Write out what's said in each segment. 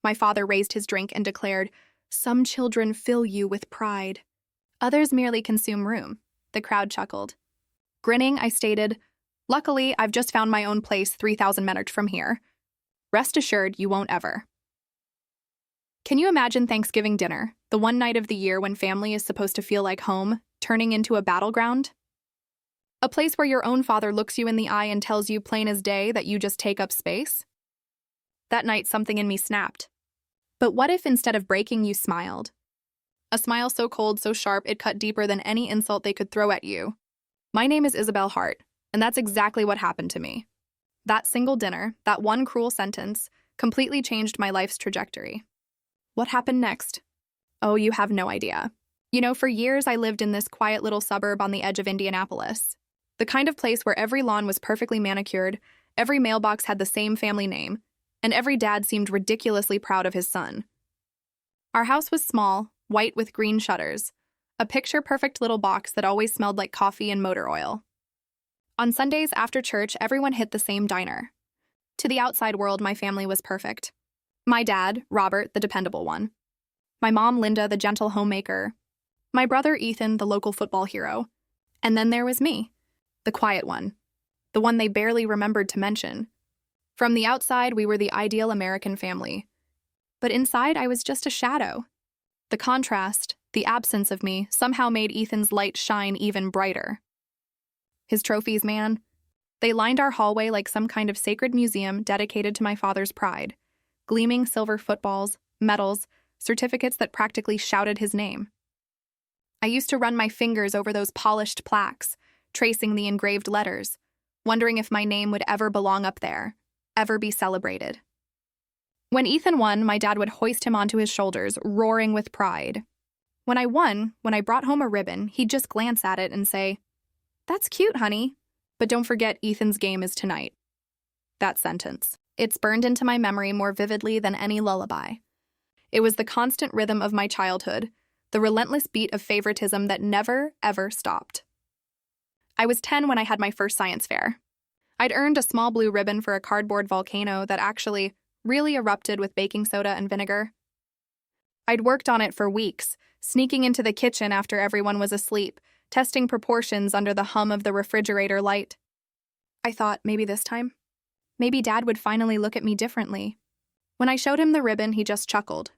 My father raised his drink and declared, "Some children fill you with pride. Others merely consume room." The crowd chuckled. Grinning, I stated, "Luckily, I've just found my own place 3,000 meters from here. Rest assured, you won't ever." Can you imagine Thanksgiving dinner, the one night of the year when family is supposed to feel like home, turning into a battleground? A place where your own father looks you in the eye and tells you plain as day that you just take up space? That night, something in me snapped. But what if instead of breaking, you smiled? A smile so cold, so sharp, it cut deeper than any insult they could throw at you. My name is Isabel Hart, and that's exactly what happened to me. That single dinner, that one cruel sentence, completely changed my life's trajectory. What happened next? Oh, you have no idea. For years I lived in this quiet little suburb on the edge of Indianapolis. The kind of place where every lawn was perfectly manicured, every mailbox had the same family name, and every dad seemed ridiculously proud of his son. Our house was small, white with green shutters, a picture-perfect little box that always smelled like coffee and motor oil. On Sundays after church, everyone hit the same diner. To the outside world, my family was perfect. My dad, Robert, the dependable one. My mom, Linda, the gentle homemaker. My brother, Ethan, the local football hero. And then there was me, the quiet one, the one they barely remembered to mention. From the outside, we were the ideal American family. But inside, I was just a shadow. The contrast, the absence of me, somehow made Ethan's light shine even brighter. His trophies, man. They lined our hallway like some kind of sacred museum dedicated to my father's pride. Gleaming silver footballs, medals, certificates that practically shouted his name. I used to run my fingers over those polished plaques, tracing the engraved letters, wondering if my name would ever belong up there, ever be celebrated. When Ethan won, my dad would hoist him onto his shoulders, roaring with pride. When I won, when I brought home a ribbon, he'd just glance at it and say, "That's cute, honey, but don't forget Ethan's game is tonight." That sentence. It's burned into my memory more vividly than any lullaby. It was the constant rhythm of my childhood, the relentless beat of favoritism that never, ever stopped. I was 10 when I had my first science fair. I'd earned a small blue ribbon for a cardboard volcano that actually really erupted with baking soda and vinegar. I'd worked on it for weeks, sneaking into the kitchen after everyone was asleep, testing proportions under the hum of the refrigerator light. I thought, maybe this time? Maybe Dad would finally look at me differently. When I showed him the ribbon, he just chuckled.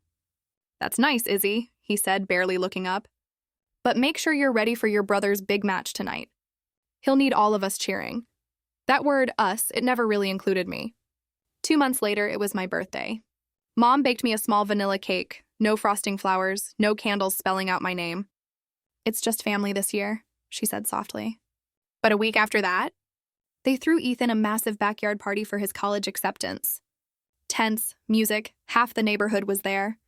"That's nice, Izzy," he said, barely looking up. "But make sure you're ready for your brother's big match tonight. He'll need all of us cheering." That word, us, it never really included me. 2 months later, it was my birthday. Mom baked me a small vanilla cake, no frosting flowers, no candles spelling out my name. "It's just family this year," she said softly. But a week after that, they threw Ethan a massive backyard party for his college acceptance. Tents, music, half the neighborhood was there.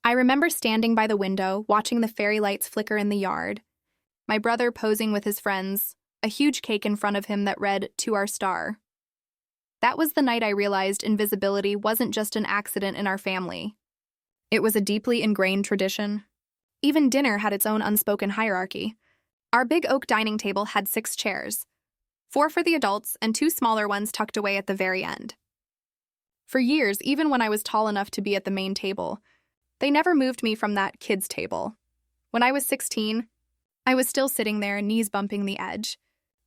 I remember standing by the window, watching the fairy lights flicker in the yard. My brother posing with his friends, a huge cake in front of him that read, "To our star." That was the night I realized invisibility wasn't just an accident in our family. It was a deeply ingrained tradition. Even dinner had its own unspoken hierarchy. Our big oak dining table had 6 chairs. 4 for the adults and 2 smaller ones tucked away at the very end. For years, even when I was tall enough to be at the main table, they never moved me from that kids' table. When I was 16, I was still sitting there, knees bumping the edge,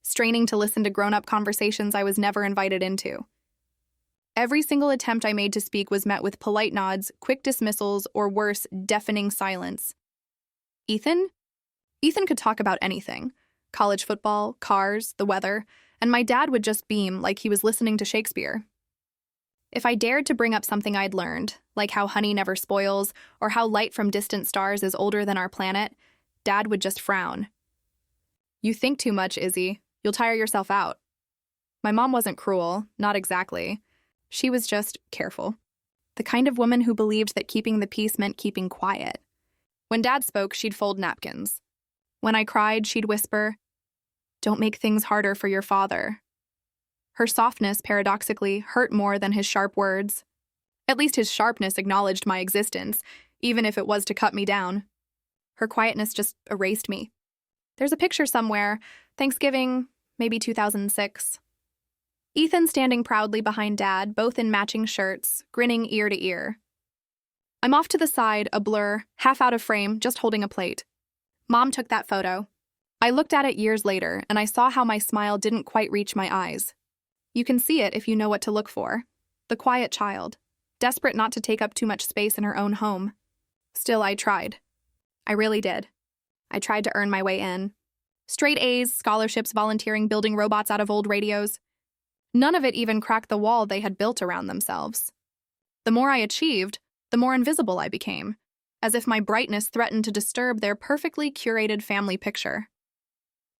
straining to listen to grown-up conversations I was never invited into. Every single attempt I made to speak was met with polite nods, quick dismissals, or worse, deafening silence. Ethan? Ethan could talk about anything. College football, cars, the weather, and my dad would just beam like he was listening to Shakespeare. If I dared to bring up something I'd learned, like how honey never spoils or how light from distant stars is older than our planet, Dad would just frown. "You think too much, Izzy. You'll tire yourself out." My mom wasn't cruel, not exactly. She was just careful. The kind of woman who believed that keeping the peace meant keeping quiet. When Dad spoke, she'd fold napkins. When I cried, she'd whisper, "Don't make things harder for your father." Her softness, paradoxically, hurt more than his sharp words. At least his sharpness acknowledged my existence, even if it was to cut me down. Her quietness just erased me. There's a picture somewhere, Thanksgiving, maybe 2006. Ethan standing proudly behind Dad, both in matching shirts, grinning ear to ear. I'm off to the side, a blur, half out of frame, just holding a plate. Mom took that photo. I looked at it years later, and I saw how my smile didn't quite reach my eyes. You can see it if you know what to look for. The quiet child, desperate not to take up too much space in her own home. Still, I tried. I really did. I tried to earn my way in. Straight A's, scholarships, volunteering, building robots out of old radios. None of it even cracked the wall they had built around themselves. The more I achieved, the more invisible I became, as if my brightness threatened to disturb their perfectly curated family picture.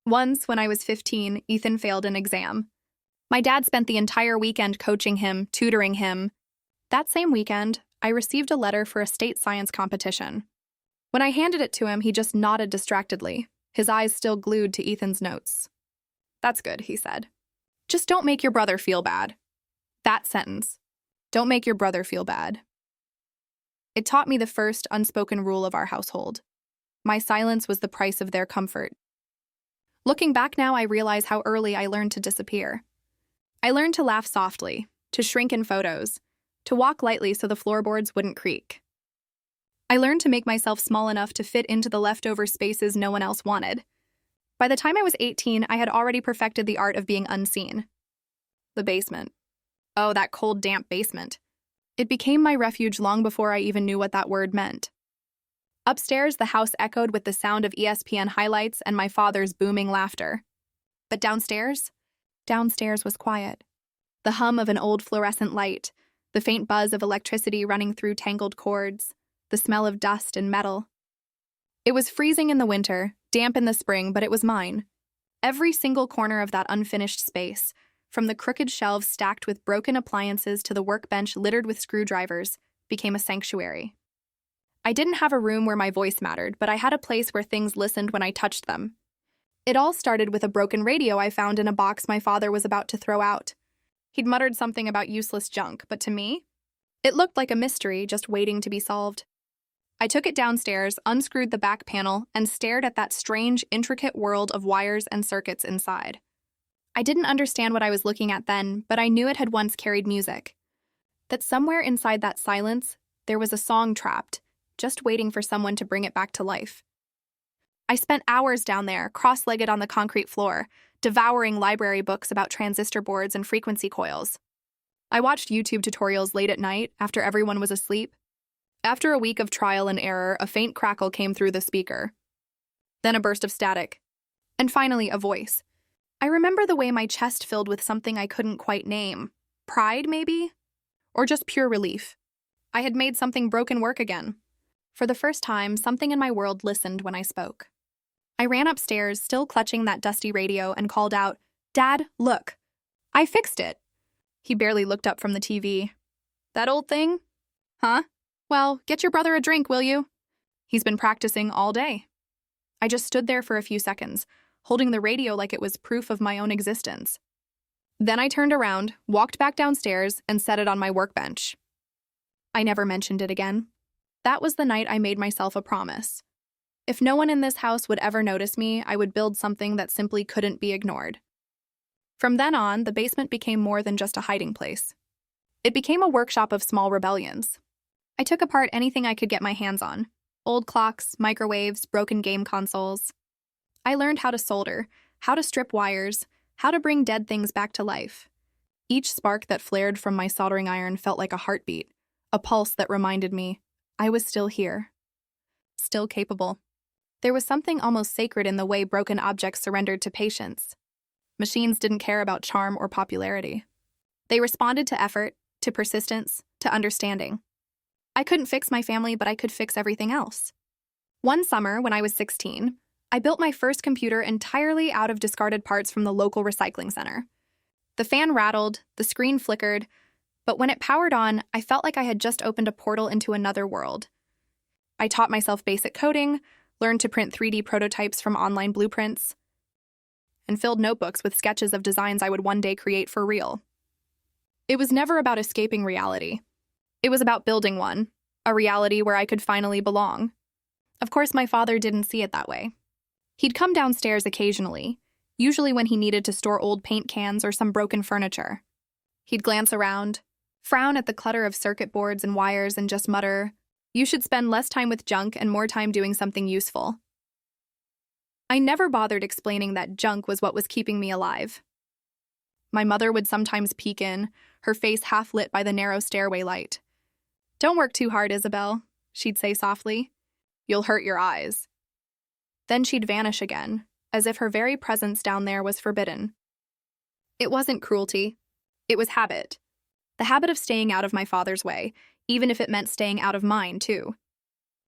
Once, when I was 15, Ethan failed an exam. My dad spent the entire weekend coaching him, tutoring him. That same weekend, I received a letter for a state science competition. When I handed it to him, he just nodded distractedly, his eyes still glued to Ethan's notes. "That's good," he said. "Just don't make your brother feel bad." That sentence. Don't make your brother feel bad. It taught me the first unspoken rule of our household. My silence was the price of their comfort. Looking back now, I realize how early I learned to disappear. I learned to laugh softly, to shrink in photos, to walk lightly so the floorboards wouldn't creak. I learned to make myself small enough to fit into the leftover spaces no one else wanted. By the time I was 18, I had already perfected the art of being unseen. The basement. Oh, that cold, damp basement. It became my refuge long before I even knew what that word meant. Upstairs, the house echoed with the sound of ESPN highlights and my father's booming laughter. But downstairs? Downstairs was quiet. The hum of an old fluorescent light, the faint buzz of electricity running through tangled cords, the smell of dust and metal. It was freezing in the winter, damp in the spring, but it was mine. Every single corner of that unfinished space, from the crooked shelves stacked with broken appliances to the workbench littered with screwdrivers, became a sanctuary. I didn't have a room where my voice mattered, but I had a place where things listened when I touched them. It all started with a broken radio I found in a box my father was about to throw out. He'd muttered something about useless junk, but to me, it looked like a mystery just waiting to be solved. I took it downstairs, unscrewed the back panel, and stared at that strange, intricate world of wires and circuits inside. I didn't understand what I was looking at then, but I knew it had once carried music. That somewhere inside that silence, there was a song trapped, just waiting for someone to bring it back to life. I spent hours down there, cross-legged on the concrete floor, devouring library books about transistor boards and frequency coils. I watched YouTube tutorials late at night, after everyone was asleep. After a week of trial and error, a faint crackle came through the speaker. Then a burst of static. And finally, a voice. I remember the way my chest filled with something I couldn't quite name. Pride, maybe? Or just pure relief. I had made something broken work again. For the first time, something in my world listened when I spoke. I ran upstairs, still clutching that dusty radio, and called out, "Dad, look. I fixed it." He barely looked up from the TV. "That old thing? Huh? Well, get your brother a drink, will you? He's been practicing all day." I just stood there for a few seconds, holding the radio like it was proof of my own existence. Then I turned around, walked back downstairs, and set it on my workbench. I never mentioned it again. That was the night I made myself a promise. If no one in this house would ever notice me, I would build something that simply couldn't be ignored. From then on, the basement became more than just a hiding place. It became a workshop of small rebellions. I took apart anything I could get my hands on. Old clocks, microwaves, broken game consoles. I learned how to solder, how to strip wires, how to bring dead things back to life. Each spark that flared from my soldering iron felt like a heartbeat, a pulse that reminded me I was still here, still capable. There was something almost sacred in the way broken objects surrendered to patience. Machines didn't care about charm or popularity. They responded to effort, to persistence, to understanding. I couldn't fix my family, but I could fix everything else. One summer, when I was 16, I built my first computer entirely out of discarded parts from the local recycling center. The fan rattled, the screen flickered, but when it powered on, I felt like I had just opened a portal into another world. I taught myself basic coding, learned to print 3D prototypes from online blueprints, and filled notebooks with sketches of designs I would one day create for real. It was never about escaping reality. It was about building one, a reality where I could finally belong. Of course, my father didn't see it that way. He'd come downstairs occasionally, usually when he needed to store old paint cans or some broken furniture. He'd glance around, frown at the clutter of circuit boards and wires, and just mutter, You should spend less time with junk and more time doing something useful. I never bothered explaining that junk was what was keeping me alive. My mother would sometimes peek in, her face half lit by the narrow stairway light. "Don't work too hard, Isabel," she'd say softly. "You'll hurt your eyes." Then she'd vanish again, as if her very presence down there was forbidden. It wasn't cruelty. It was habit. The habit of staying out of my father's way, even if it meant staying out of mine, too.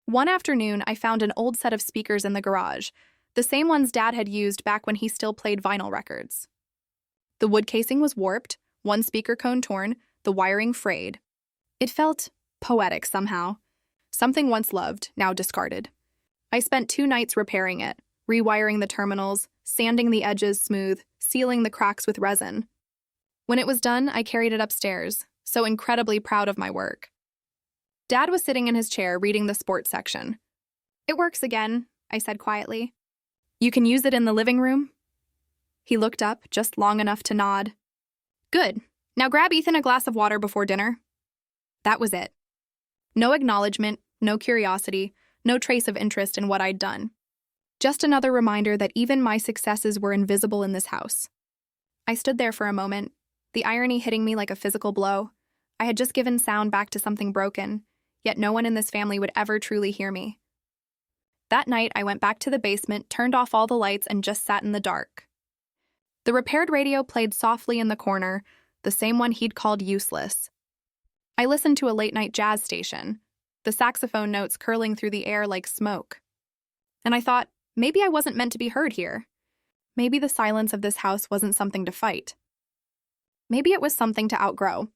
One afternoon, I found an old set of speakers in the garage, the same ones Dad had used back when he still played vinyl records. The wood casing was warped, one speaker cone torn, the wiring frayed. It felt poetic somehow. Something once loved, now discarded. I spent 2 nights repairing it, rewiring the terminals, sanding the edges smooth, sealing the cracks with resin. When it was done, I carried it upstairs, so incredibly proud of my work. Dad was sitting in his chair reading the sports section. "It works again," I said quietly. "You can use it in the living room?" He looked up, just long enough to nod. "Good. Now grab Ethan a glass of water before dinner." That was it. No acknowledgement, no curiosity, no trace of interest in what I'd done. Just another reminder that even my successes were invisible in this house. I stood there for a moment, the irony hitting me like a physical blow. I had just given sound back to something broken, yet no one in this family would ever truly hear me. That night, I went back to the basement, turned off all the lights, and just sat in the dark. The repaired radio played softly in the corner, the same one he'd called useless. I listened to a late-night jazz station, the saxophone notes curling through the air like smoke. And I thought, maybe I wasn't meant to be heard here. Maybe the silence of this house wasn't something to fight. Maybe it was something to outgrow.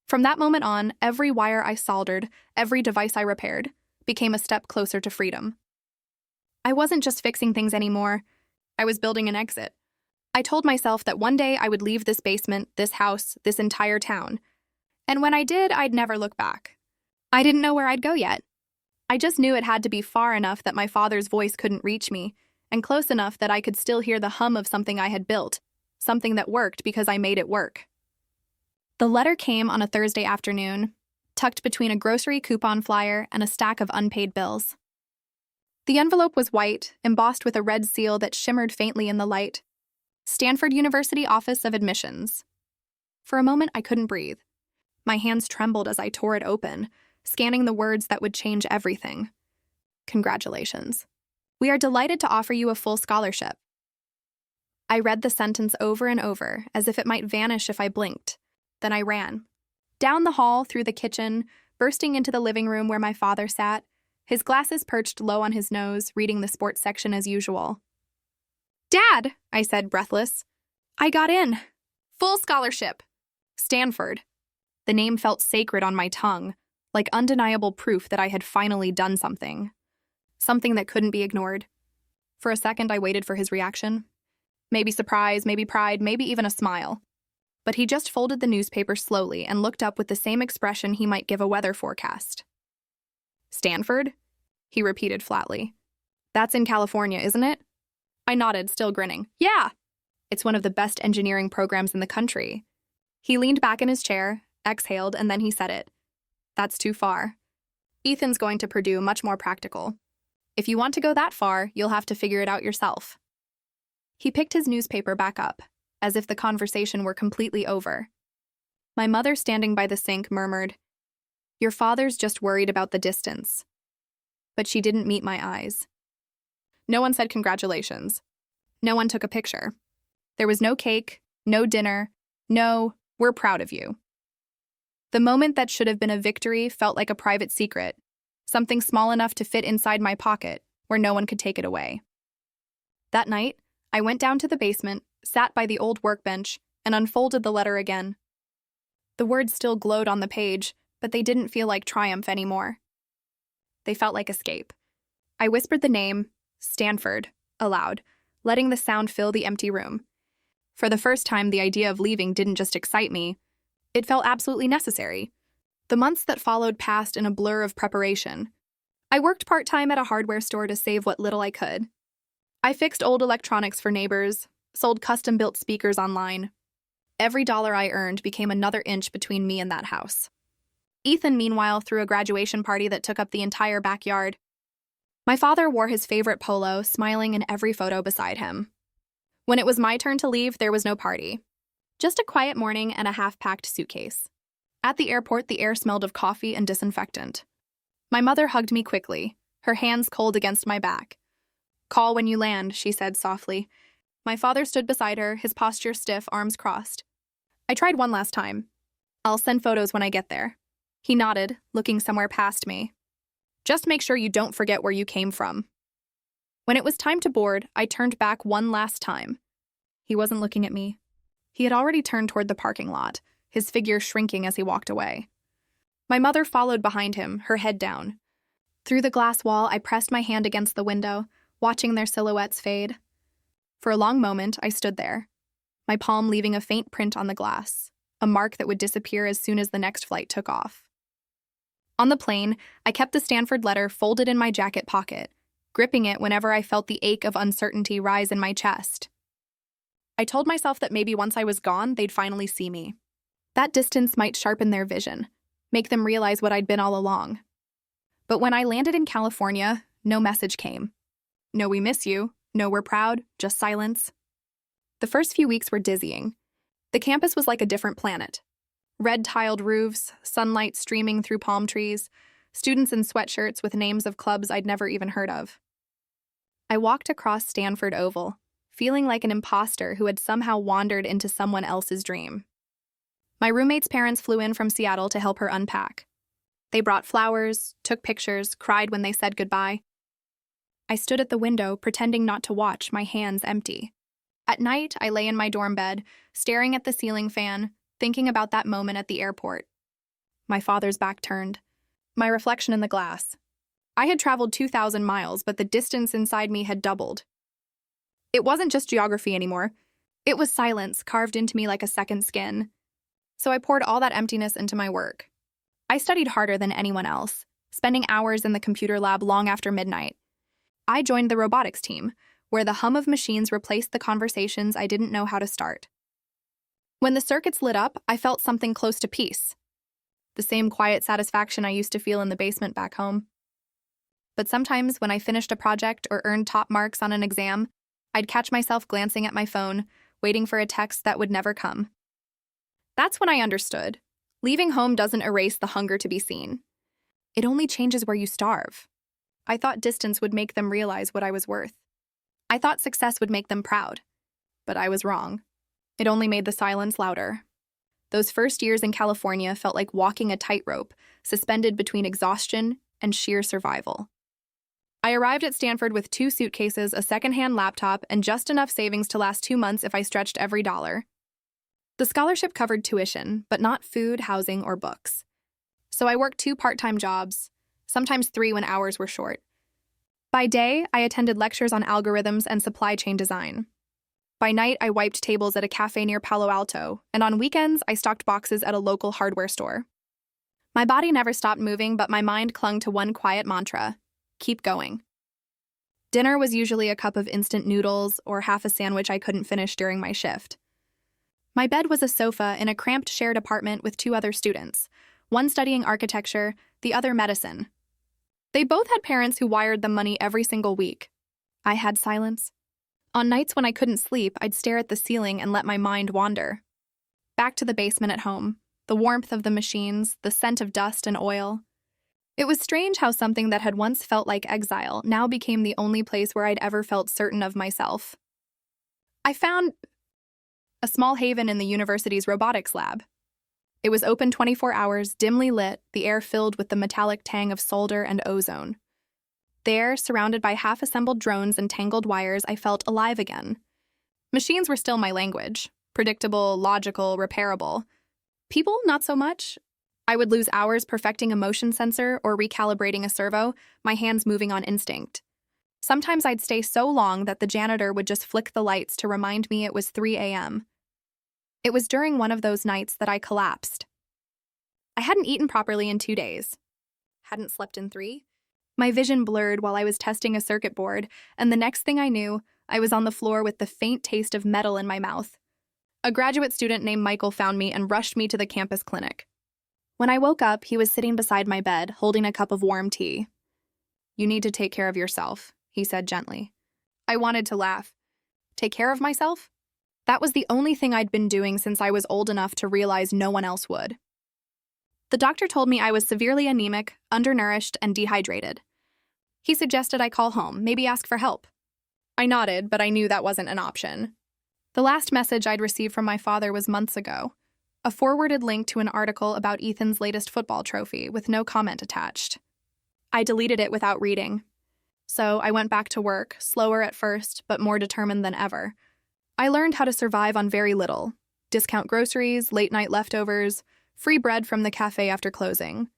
From that moment on, every wire I soldered, every device I repaired, became a step closer to freedom. I wasn't just fixing things anymore. I was building an exit. I told myself that one day I would leave this basement, this house, this entire town. And when I did, I'd never look back. I didn't know where I'd go yet. I just knew it had to be far enough that my father's voice couldn't reach me, and close enough that I could still hear the hum of something I had built, something that worked because I made it work. The letter came on a Thursday afternoon, tucked between a grocery coupon flyer and a stack of unpaid bills. The envelope was white, embossed with a red seal that shimmered faintly in the light. Stanford University Office of Admissions. For a moment, I couldn't breathe. My hands trembled as I tore it open, scanning the words that would change everything. "Congratulations. We are delighted to offer you a full scholarship." I read the sentence over and over, as if it might vanish if I blinked. Then I ran. Down the hall, through the kitchen, bursting into the living room where my father sat, his glasses perched low on his nose, reading the sports section as usual. "Dad," I said, breathless. "I got in. Full scholarship. Stanford." The name felt sacred on my tongue, like undeniable proof that I had finally done something. Something that couldn't be ignored. For a second, I waited for his reaction. Maybe surprise, maybe pride, maybe even a smile. But he just folded the newspaper slowly and looked up with the same expression he might give a weather forecast. "Stanford?" he repeated flatly. "That's in California, isn't it?" I nodded, still grinning. "Yeah! It's one of the best engineering programs in the country." He leaned back in his chair, exhaled, and then he said it. "That's too far. Ethan's going to Purdue, much more practical. If you want to go that far, you'll have to figure it out yourself." He picked his newspaper back up, as if the conversation were completely over. My mother, standing by the sink, murmured, "Your father's just worried about the distance." But she didn't meet my eyes. No one said congratulations. No one took a picture. There was no cake, no dinner, no, "We're proud of you." The moment that should have been a victory felt like a private secret, something small enough to fit inside my pocket, where no one could take it away. That night, I went down to the basement, sat by the old workbench, and unfolded the letter again. The words still glowed on the page, but they didn't feel like triumph anymore. They felt like escape. I whispered the name, Stanford, aloud, letting the sound fill the empty room. For the first time, the idea of leaving didn't just excite me. It felt absolutely necessary. The months that followed passed in a blur of preparation. I worked part-time at a hardware store to save what little I could. I fixed old electronics for neighbors, sold custom-built speakers online. Every dollar I earned became another inch between me and that house. Ethan, meanwhile, threw a graduation party that took up the entire backyard. My father wore his favorite polo, smiling in every photo beside him. When it was my turn to leave, there was no party. Just a quiet morning and a half-packed suitcase. At the airport, the air smelled of coffee and disinfectant. My mother hugged me quickly, her hands cold against my back. "Call when you land," she said softly. My father stood beside her, his posture stiff, arms crossed. I tried one last time. "I'll send photos when I get there." He nodded, looking somewhere past me. "Just make sure you don't forget where you came from." When it was time to board, I turned back one last time. He wasn't looking at me. He had already turned toward the parking lot, his figure shrinking as he walked away. My mother followed behind him, her head down. Through the glass wall, I pressed my hand against the window, watching their silhouettes fade. For a long moment, I stood there, my palm leaving a faint print on the glass, a mark that would disappear as soon as the next flight took off. On the plane, I kept the Stanford letter folded in my jacket pocket, gripping it whenever I felt the ache of uncertainty rise in my chest. I told myself that maybe once I was gone, they'd finally see me. That distance might sharpen their vision, make them realize what I'd been all along. But when I landed in California, no message came. No "we miss you," no "we're proud," just silence. The first few weeks were dizzying. The campus was like a different planet. Red-tiled roofs, sunlight streaming through palm trees, students in sweatshirts with names of clubs I'd never even heard of. I walked across Stanford Oval, feeling like an imposter who had somehow wandered into someone else's dream. My roommate's parents flew in from Seattle to help her unpack. They brought flowers, took pictures, cried when they said goodbye. I stood at the window, pretending not to watch, my hands empty. At night, I lay in my dorm bed, staring at the ceiling fan, thinking about that moment at the airport. My father's back turned. My reflection in the glass. I had traveled 2,000 miles, but the distance inside me had doubled. It wasn't just geography anymore. It was silence carved into me like a second skin. So I poured all that emptiness into my work. I studied harder than anyone else, spending hours in the computer lab long after midnight. I joined the robotics team, where the hum of machines replaced the conversations I didn't know how to start. When the circuits lit up, I felt something close to peace. The same quiet satisfaction I used to feel in the basement back home. But sometimes when I finished a project or earned top marks on an exam, I'd catch myself glancing at my phone, waiting for a text that would never come. That's when I understood. Leaving home doesn't erase the hunger to be seen. It only changes where you starve. I thought distance would make them realize what I was worth. I thought success would make them proud. But I was wrong. It only made the silence louder. Those first years in California felt like walking a tightrope, suspended between exhaustion and sheer survival. I arrived at Stanford with 2 suitcases, a secondhand laptop, and just enough savings to last 2 months if I stretched every dollar. The scholarship covered tuition, but not food, housing, or books. So I worked 2 part-time jobs, sometimes 3 when hours were short. By day, I attended lectures on algorithms and supply chain design. By night, I wiped tables at a cafe near Palo Alto, and on weekends, I stocked boxes at a local hardware store. My body never stopped moving, but my mind clung to one quiet mantra: keep going. Dinner was usually a cup of instant noodles or half a sandwich I couldn't finish during my shift. My bed was a sofa in a cramped shared apartment with 2 other students, one studying architecture, the other medicine. They both had parents who wired them money every single week. I had silence. On nights when I couldn't sleep, I'd stare at the ceiling and let my mind wander. Back to the basement at home, the warmth of the machines, the scent of dust and oil. It was strange how something that had once felt like exile now became the only place where I'd ever felt certain of myself. I found a small haven in the university's robotics lab. It was open 24 hours, dimly lit, the air filled with the metallic tang of solder and ozone. There, surrounded by half-assembled drones and tangled wires, I felt alive again. Machines were still my language, predictable, logical, repairable. People, not so much. I would lose hours perfecting a motion sensor or recalibrating a servo, my hands moving on instinct. Sometimes I'd stay so long that the janitor would just flick the lights to remind me it was 3 a.m. It was during one of those nights that I collapsed. I hadn't eaten properly in 2 days. Hadn't slept in 3. My vision blurred while I was testing a circuit board, and the next thing I knew, I was on the floor with the faint taste of metal in my mouth. A graduate student named Michael found me and rushed me to the campus clinic. When I woke up, he was sitting beside my bed, holding a cup of warm tea. "You need to take care of yourself," he said gently. I wanted to laugh. Take care of myself? That was the only thing I'd been doing since I was old enough to realize no one else would. The doctor told me I was severely anemic, undernourished, and dehydrated. He suggested I call home, maybe ask for help. I nodded, but I knew that wasn't an option. The last message I'd received from my father was months ago, a forwarded link to an article about Ethan's latest football trophy with no comment attached. I deleted it without reading. So I went back to work, slower at first, but more determined than ever. I learned how to survive on very little: discount groceries, late-night leftovers, free bread from the cafe after closing.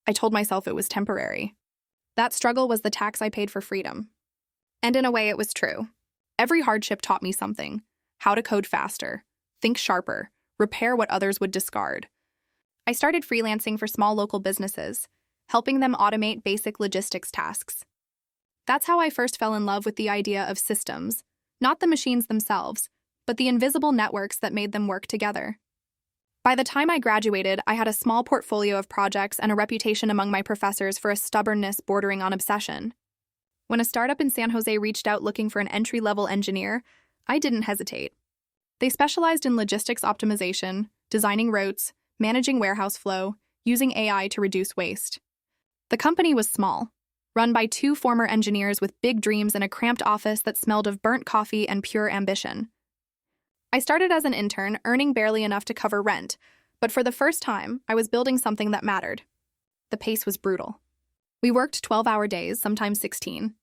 I told myself it was temporary. That struggle was the tax I paid for freedom. And in a way, it was true. Every hardship taught me something: how to code faster, think sharper, repair what others would discard. I started freelancing for small local businesses, helping them automate basic logistics tasks. That's how I first fell in love with the idea of systems, not the machines themselves, but the invisible networks that made them work together. By the time I graduated, I had a small portfolio of projects and a reputation among my professors for a stubbornness bordering on obsession. When a startup in San Jose reached out looking for an entry-level engineer, I didn't hesitate. They specialized in logistics optimization, designing routes, managing warehouse flow, using AI to reduce waste. The company was small, run by two former engineers with big dreams in a cramped office that smelled of burnt coffee and pure ambition. I started as an intern, earning barely enough to cover rent, but for the first time, I was building something that mattered. The pace was brutal. We worked 12-hour days, sometimes 16.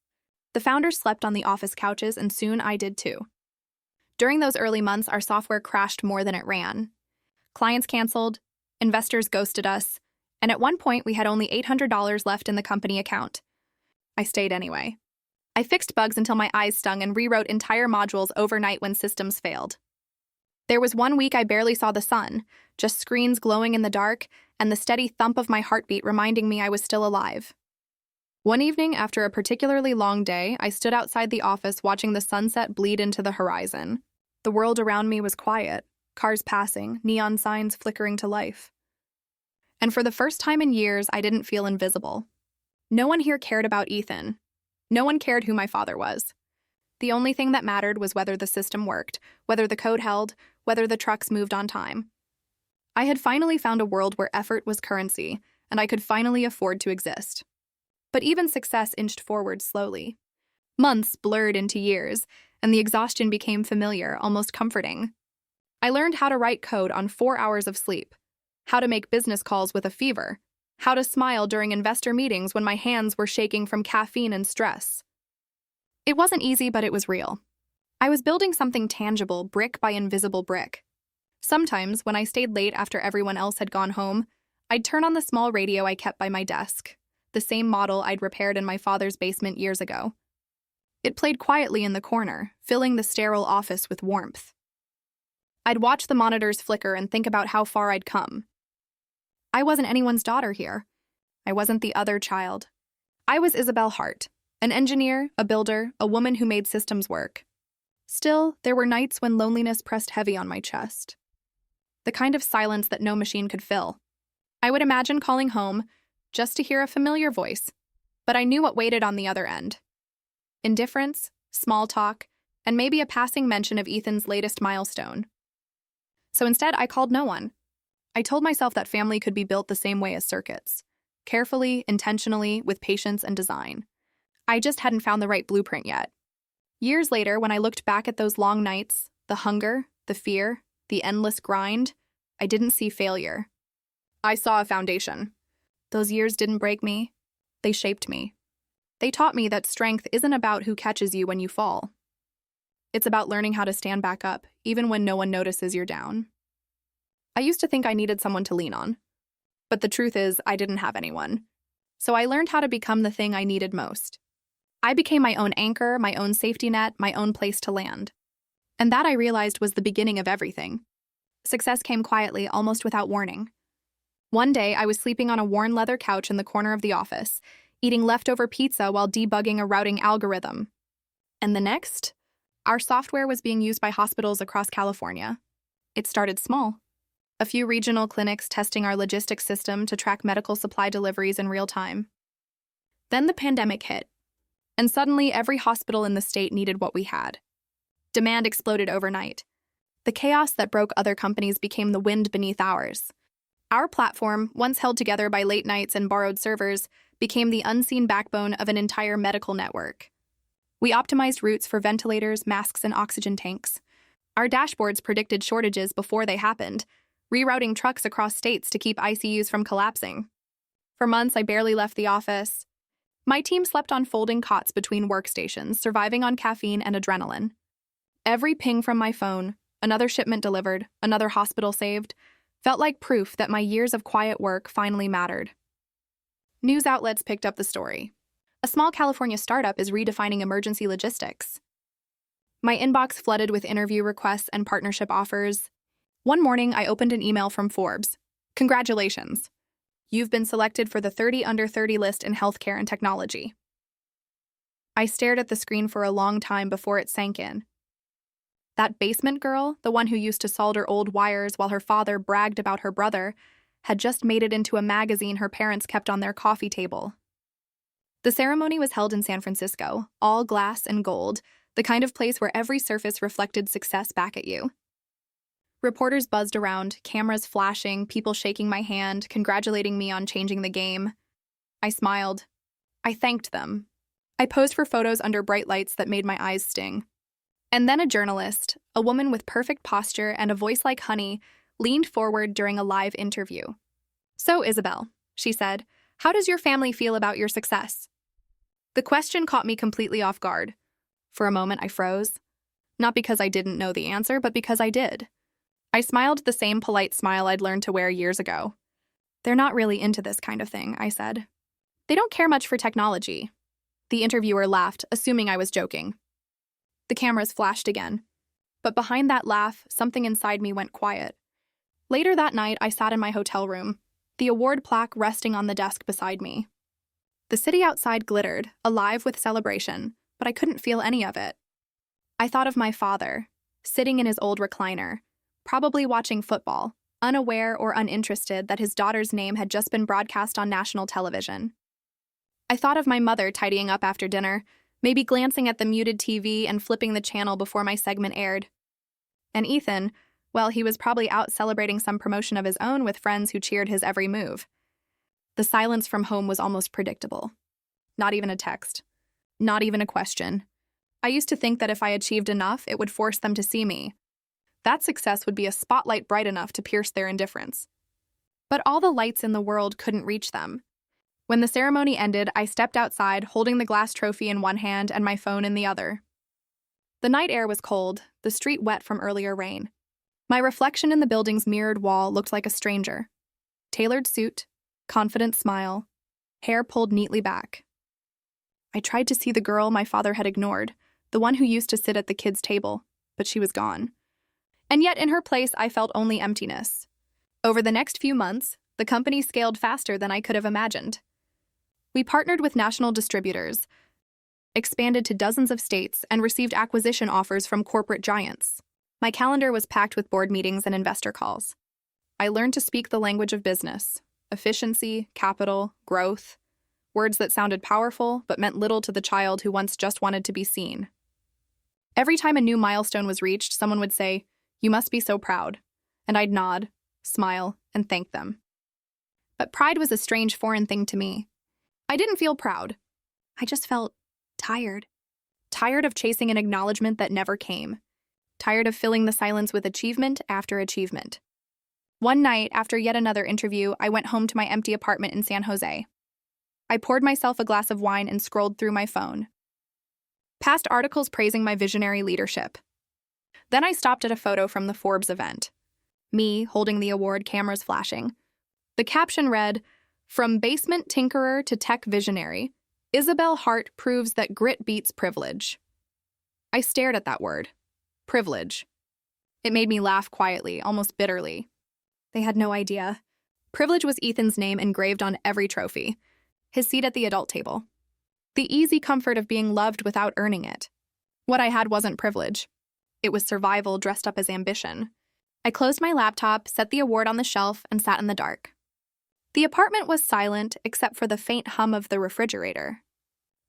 The founders slept on the office couches, and soon I did too. During those early months, our software crashed more than it ran. Clients canceled, investors ghosted us, and at one point we had only $800 left in the company account. I stayed anyway. I fixed bugs until my eyes stung and rewrote entire modules overnight when systems failed. There was one week I barely saw the sun, just screens glowing in the dark and the steady thump of my heartbeat reminding me I was still alive. One evening, after a particularly long day, I stood outside the office watching the sunset bleed into the horizon. The world around me was quiet, cars passing, neon signs flickering to life. And for the first time in years, I didn't feel invisible. No one here cared about Ethan. No one cared who my father was. The only thing that mattered was whether the system worked, whether the code held, whether the trucks moved on time. I had finally found a world where effort was currency, and I could finally afford to exist. But even success inched forward slowly. Months blurred into years, and the exhaustion became familiar, almost comforting. I learned how to write code on 4 hours of sleep, how to make business calls with a fever, how to smile during investor meetings when my hands were shaking from caffeine and stress. It wasn't easy, but it was real. I was building something tangible, brick by invisible brick. Sometimes, when I stayed late after everyone else had gone home, I'd turn on the small radio I kept by my desk, the same model I'd repaired in my father's basement years ago. It played quietly in the corner, filling the sterile office with warmth. I'd watch the monitors flicker and think about how far I'd come. I wasn't anyone's daughter here. I wasn't the other child. I was Isabel Hart, an engineer, a builder, a woman who made systems work. Still, there were nights when loneliness pressed heavy on my chest. The kind of silence that no machine could fill. I would imagine calling home, just to hear a familiar voice, but I knew what waited on the other end. Indifference, small talk, and maybe a passing mention of Ethan's latest milestone. So instead, I called no one. I told myself that family could be built the same way as circuits, carefully, intentionally, with patience and design. I just hadn't found the right blueprint yet. Years later, when I looked back at those long nights, the hunger, the fear, the endless grind, I didn't see failure. I saw a foundation. Those years didn't break me. They shaped me. They taught me that strength isn't about who catches you when you fall. It's about learning how to stand back up, even when no one notices you're down. I used to think I needed someone to lean on. But the truth is, I didn't have anyone. So I learned how to become the thing I needed most. I became my own anchor, my own safety net, my own place to land. And that, I realized, was the beginning of everything. Success came quietly, almost without warning. One day, I was sleeping on a worn leather couch in the corner of the office, eating leftover pizza while debugging a routing algorithm. And the next, our software was being used by hospitals across California. It started small. a few regional clinics testing our logistics system to track medical supply deliveries in real time. Then the pandemic hit, and suddenly every hospital in the state needed what we had. Demand exploded overnight. The chaos that broke other companies became the wind beneath ours. Our platform, once held together by late nights and borrowed servers, became the unseen backbone of an entire medical network. We optimized routes for ventilators, masks, and oxygen tanks. Our dashboards predicted shortages before they happened, rerouting trucks across states to keep ICUs from collapsing. For months, I barely left the office. My team slept on folding cots between workstations, surviving on caffeine and adrenaline. Every ping from my phone, another shipment delivered, another hospital saved, felt like proof that my years of quiet work finally mattered. News outlets picked up the story. A small California startup is redefining emergency logistics. My inbox flooded with interview requests and partnership offers. One morning, I opened an email from Forbes. Congratulations. You've been selected for the 30 under 30 list in healthcare and technology. I stared at the screen for a long time before it sank in. That basement girl, the one who used to solder old wires while her father bragged about her brother, had just made it into a magazine her parents kept on their coffee table. The ceremony was held in San Francisco, all glass and gold, the kind of place where every surface reflected success back at you. Reporters buzzed around, cameras flashing, people shaking my hand, congratulating me on changing the game. I smiled. I thanked them. I posed for photos under bright lights that made my eyes sting. And then a journalist, a woman with perfect posture and a voice like honey, leaned forward during a live interview. "So, Isabel," she said, "how does your family feel about your success?" The question caught me completely off guard. For a moment, I froze. Not because I didn't know the answer, but because I did. I smiled the same polite smile I'd learned to wear years ago. "They're not really into this kind of thing," I said. "They don't care much for technology." The interviewer laughed, assuming I was joking. The cameras flashed again. But behind that laugh, something inside me went quiet. Later that night, I sat in my hotel room, the award plaque resting on the desk beside me. The city outside glittered, alive with celebration, but I couldn't feel any of it. I thought of my father, sitting in his old recliner, probably watching football, unaware or uninterested that his daughter's name had just been broadcast on national television. I thought of my mother tidying up after dinner, maybe glancing at the muted TV and flipping the channel before my segment aired. And Ethan, well, he was probably out celebrating some promotion of his own with friends who cheered his every move. The silence from home was almost predictable. Not even a text. Not even a question. I used to think that if I achieved enough, it would force them to see me. That success would be a spotlight bright enough to pierce their indifference. But all the lights in the world couldn't reach them. When the ceremony ended, I stepped outside, holding the glass trophy in one hand and my phone in the other. The night air was cold, the street wet from earlier rain. My reflection in the building's mirrored wall looked like a stranger. Tailored suit, confident smile, hair pulled neatly back. I tried to see the girl my father had ignored, the one who used to sit at the kids' table, but she was gone. And yet in her place, I felt only emptiness. Over the next few months, the company scaled faster than I could have imagined. We partnered with national distributors, expanded to dozens of states, and received acquisition offers from corporate giants. My calendar was packed with board meetings and investor calls. I learned to speak the language of business: efficiency, capital, growth, words that sounded powerful but meant little to the child who once just wanted to be seen. Every time a new milestone was reached, someone would say, "You must be so proud," and I'd nod, smile, and thank them. But pride was a strange foreign thing to me. I didn't feel proud. I just felt tired. Tired of chasing an acknowledgement that never came. Tired of filling the silence with achievement after achievement. One night, after yet another interview, I went home to my empty apartment in San Jose. I poured myself a glass of wine and scrolled through my phone. Past articles praising my visionary leadership. Then I stopped at a photo from the Forbes event. Me, holding the award, cameras flashing. The caption read, "From basement tinkerer to tech visionary, Isabel Hart proves that grit beats privilege." I stared at that word. Privilege. It made me laugh quietly, almost bitterly. They had no idea. Privilege was Ethan's name engraved on every trophy. His seat at the adult table. The easy comfort of being loved without earning it. What I had wasn't privilege. It was survival dressed up as ambition. I closed my laptop, set the award on the shelf, and sat in the dark. The apartment was silent except for the faint hum of the refrigerator.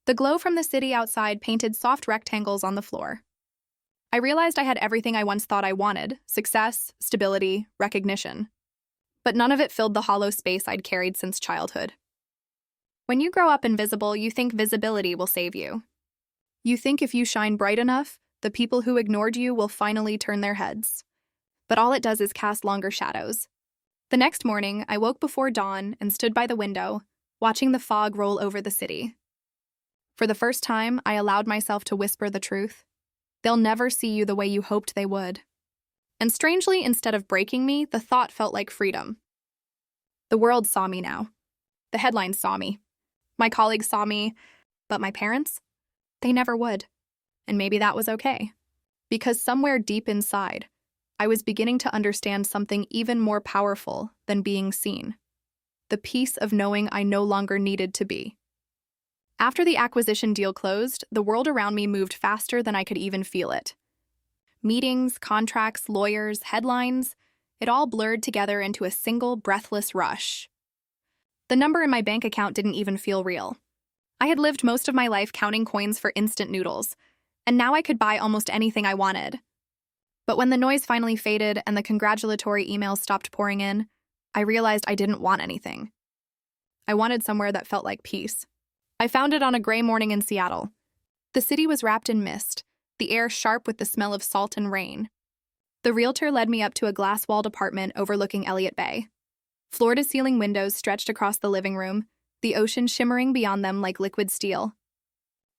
The glow from the city outside painted soft rectangles on the floor. I realized I had everything I once thought I wanted: success, stability, recognition. But none of it filled the hollow space I'd carried since childhood. When you grow up invisible, you think visibility will save you. You think if you shine bright enough, the people who ignored you will finally turn their heads. But all it does is cast longer shadows. The next morning, I woke before dawn and stood by the window, watching the fog roll over the city. For the first time, I allowed myself to whisper the truth. They'll never see you the way you hoped they would. And strangely, instead of breaking me, the thought felt like freedom. The world saw me now. The headlines saw me. My colleagues saw me. But my parents? They never would. And maybe that was okay. Because somewhere deep inside, I was beginning to understand something even more powerful than being seen. The peace of knowing I no longer needed to be. After the acquisition deal closed, the world around me moved faster than I could even feel it. Meetings, contracts, lawyers, headlines, it all blurred together into a single breathless rush. The number in my bank account didn't even feel real. I had lived most of my life counting coins for instant noodles, and now I could buy almost anything I wanted. But when the noise finally faded and the congratulatory emails stopped pouring in, I realized I didn't want anything. I wanted somewhere that felt like peace. I found it on a gray morning in Seattle. The city was wrapped in mist, the air sharp with the smell of salt and rain. The realtor led me up to a glass-walled apartment overlooking Elliott Bay. Floor-to-ceiling windows stretched across the living room, the ocean shimmering beyond them like liquid steel.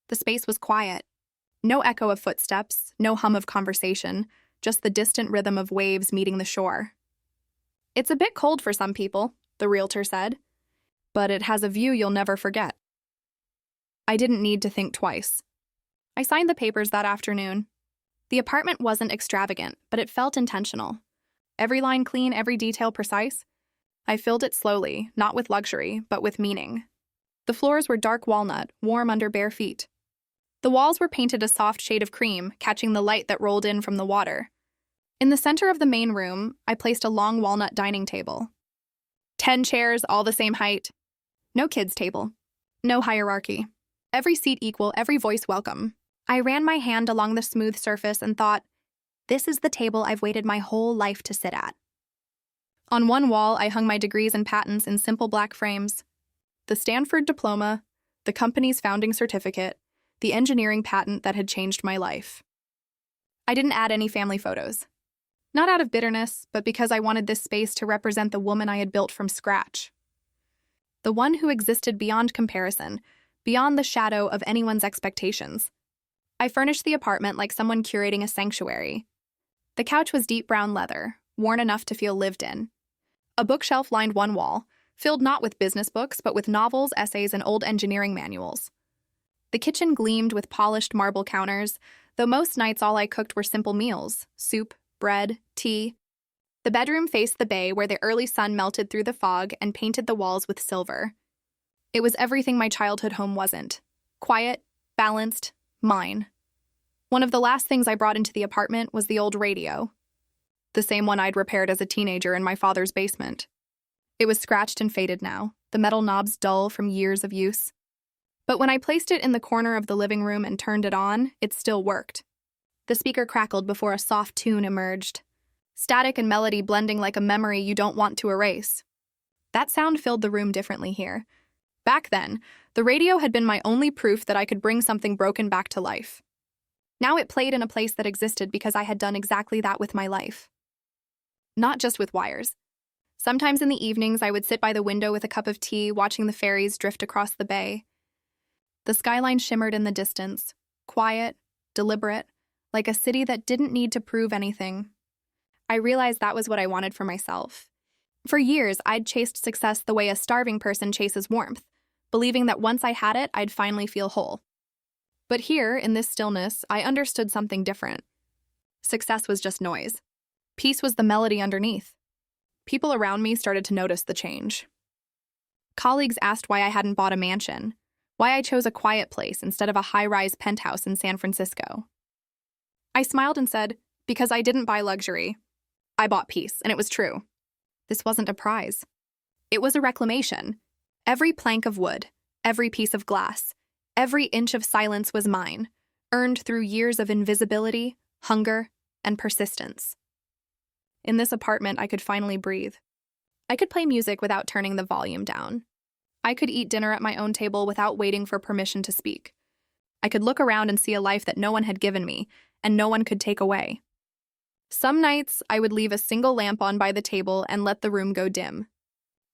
The space was quiet. No echo of footsteps, no hum of conversation, just the distant rhythm of waves meeting the shore. "It's a bit cold for some people," the realtor said, "but it has a view you'll never forget." I didn't need to think twice. I signed the papers that afternoon. The apartment wasn't extravagant, but it felt intentional. Every line clean, every detail precise. I filled it slowly, not with luxury, but with meaning. The floors were dark walnut, warm under bare feet. The walls were painted a soft shade of cream, catching the light that rolled in from the water. In the center of the main room, I placed a long walnut dining table. 10 chairs, all the same height. No kids' table. No hierarchy. Every seat equal, every voice welcome. I ran my hand along the smooth surface and thought, this is the table I've waited my whole life to sit at. On one wall, I hung my degrees and patents in simple black frames. The Stanford diploma, the company's founding certificate, the engineering patent that had changed my life. I didn't add any family photos. Not out of bitterness, but because I wanted this space to represent the woman I had built from scratch. The one who existed beyond comparison, beyond the shadow of anyone's expectations. I furnished the apartment like someone curating a sanctuary. The couch was deep brown leather, worn enough to feel lived in. A bookshelf lined one wall, filled not with business books, but with novels, essays, and old engineering manuals. The kitchen gleamed with polished marble counters, though most nights all I cooked were simple meals: soup, bread, tea. The bedroom faced the bay where the early sun melted through the fog and painted the walls with silver. It was everything my childhood home wasn't. Quiet, balanced, mine. One of the last things I brought into the apartment was the old radio. The same one I'd repaired as a teenager in my father's basement. It was scratched and faded now, the metal knobs dull from years of use. But when I placed it in the corner of the living room and turned it on, it still worked. The speaker crackled before a soft tune emerged. Static and melody blending like a memory you don't want to erase. That sound filled the room differently here. Back then, the radio had been my only proof that I could bring something broken back to life. Now it played in a place that existed because I had done exactly that with my life. Not just with wires. Sometimes in the evenings, I would sit by the window with a cup of tea, watching the ferries drift across the bay. The skyline shimmered in the distance, quiet, deliberate, like a city that didn't need to prove anything. I realized that was what I wanted for myself. For years, I'd chased success the way a starving person chases warmth, believing that once I had it, I'd finally feel whole. But here, in this stillness, I understood something different. Success was just noise. Peace was the melody underneath. People around me started to notice the change. Colleagues asked why I hadn't bought a mansion, why I chose a quiet place instead of a high-rise penthouse in San Francisco. I smiled and said, because I didn't buy luxury. I bought peace, and it was true. This wasn't a prize. It was a reclamation. Every plank of wood, every piece of glass, every inch of silence was mine, earned through years of invisibility, hunger, and persistence. In this apartment, I could finally breathe. I could play music without turning the volume down. I could eat dinner at my own table without waiting for permission to speak. I could look around and see a life that no one had given me, and no one could take away. Some nights, I would leave a single lamp on by the table and let the room go dim.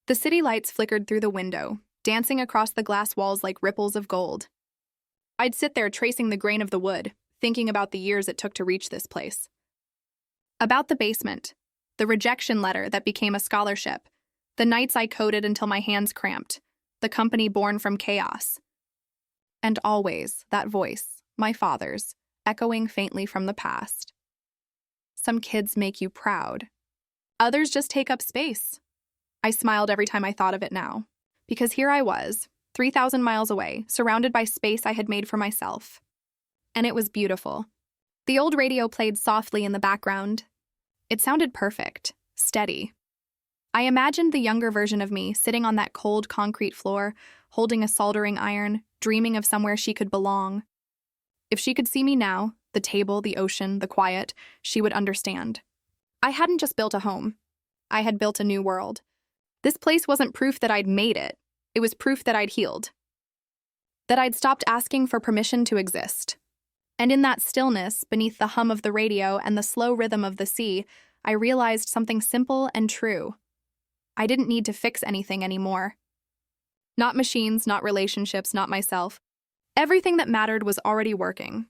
The city lights flickered through the window, dancing across the glass walls like ripples of gold. I'd sit there tracing the grain of the wood, thinking about the years it took to reach this place. About the basement, the rejection letter that became a scholarship, the nights I coded until my hands cramped, the company born from chaos. And always that voice, my father's, echoing faintly from the past. Some kids make you proud. Others just take up space. I smiled every time I thought of it now, because here I was, 3,000 miles away, surrounded by space I had made for myself. And it was beautiful. The old radio played softly in the background. It sounded perfect, steady. I imagined the younger version of me sitting on that cold concrete floor, holding a soldering iron, dreaming of somewhere she could belong. If she could see me now, the table, the ocean, the quiet, she would understand. I hadn't just built a home. I had built a new world. This place wasn't proof that I'd made it. It was proof that I'd healed. That I'd stopped asking for permission to exist. And in that stillness, beneath the hum of the radio and the slow rhythm of the sea, I realized something simple and true. I didn't need to fix anything anymore. Not machines, not relationships, not myself. Everything that mattered was already working.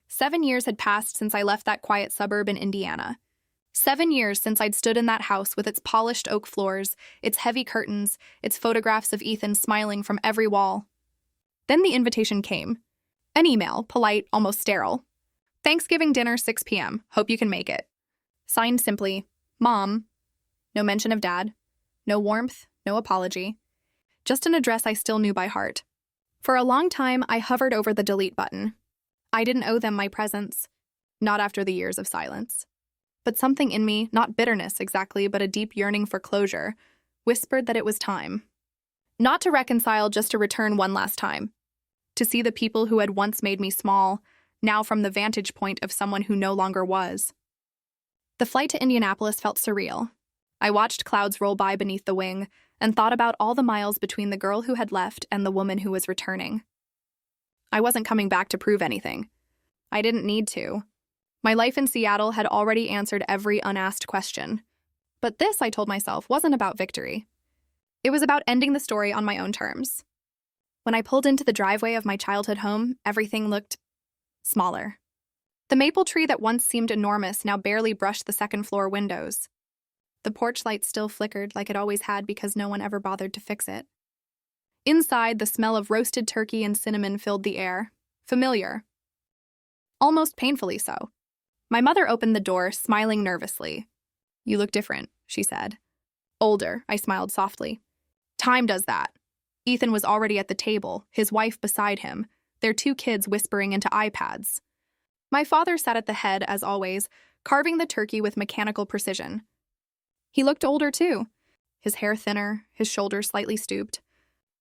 7 years had passed since I left that quiet suburb in Indiana. 7 years since I'd stood in that house with its polished oak floors, its heavy curtains, its photographs of Ethan smiling from every wall. Then the invitation came. An email, polite, almost sterile. Thanksgiving dinner, 6 p.m. Hope you can make it. Signed simply, Mom. No mention of Dad. No warmth, no apology. Just an address I still knew by heart. For a long time, I hovered over the delete button. I didn't owe them my presence. Not after the years of silence. But something in me, not bitterness exactly, but a deep yearning for closure, whispered that it was time. Not to reconcile, just to return one last time. To see the people who had once made me small, now from the vantage point of someone who no longer was. The flight to Indianapolis felt surreal. I watched clouds roll by beneath the wing and thought about all the miles between the girl who had left and the woman who was returning. I wasn't coming back to prove anything. I didn't need to. My life in Seattle had already answered every unasked question. But this, I told myself, wasn't about victory. It was about ending the story on my own terms. When I pulled into the driveway of my childhood home, everything looked smaller. The maple tree that once seemed enormous now barely brushed the second-floor windows. The porch light still flickered like it always had because no one ever bothered to fix it. Inside, the smell of roasted turkey and cinnamon filled the air. Familiar. Almost painfully so. My mother opened the door, smiling nervously. You look different, she said. Older, I smiled softly. Time does that. Ethan was already at the table, his wife beside him, their 2 kids whispering into iPads. My father sat at the head, as always, carving the turkey with mechanical precision. He looked older, too. His hair thinner, his shoulders slightly stooped.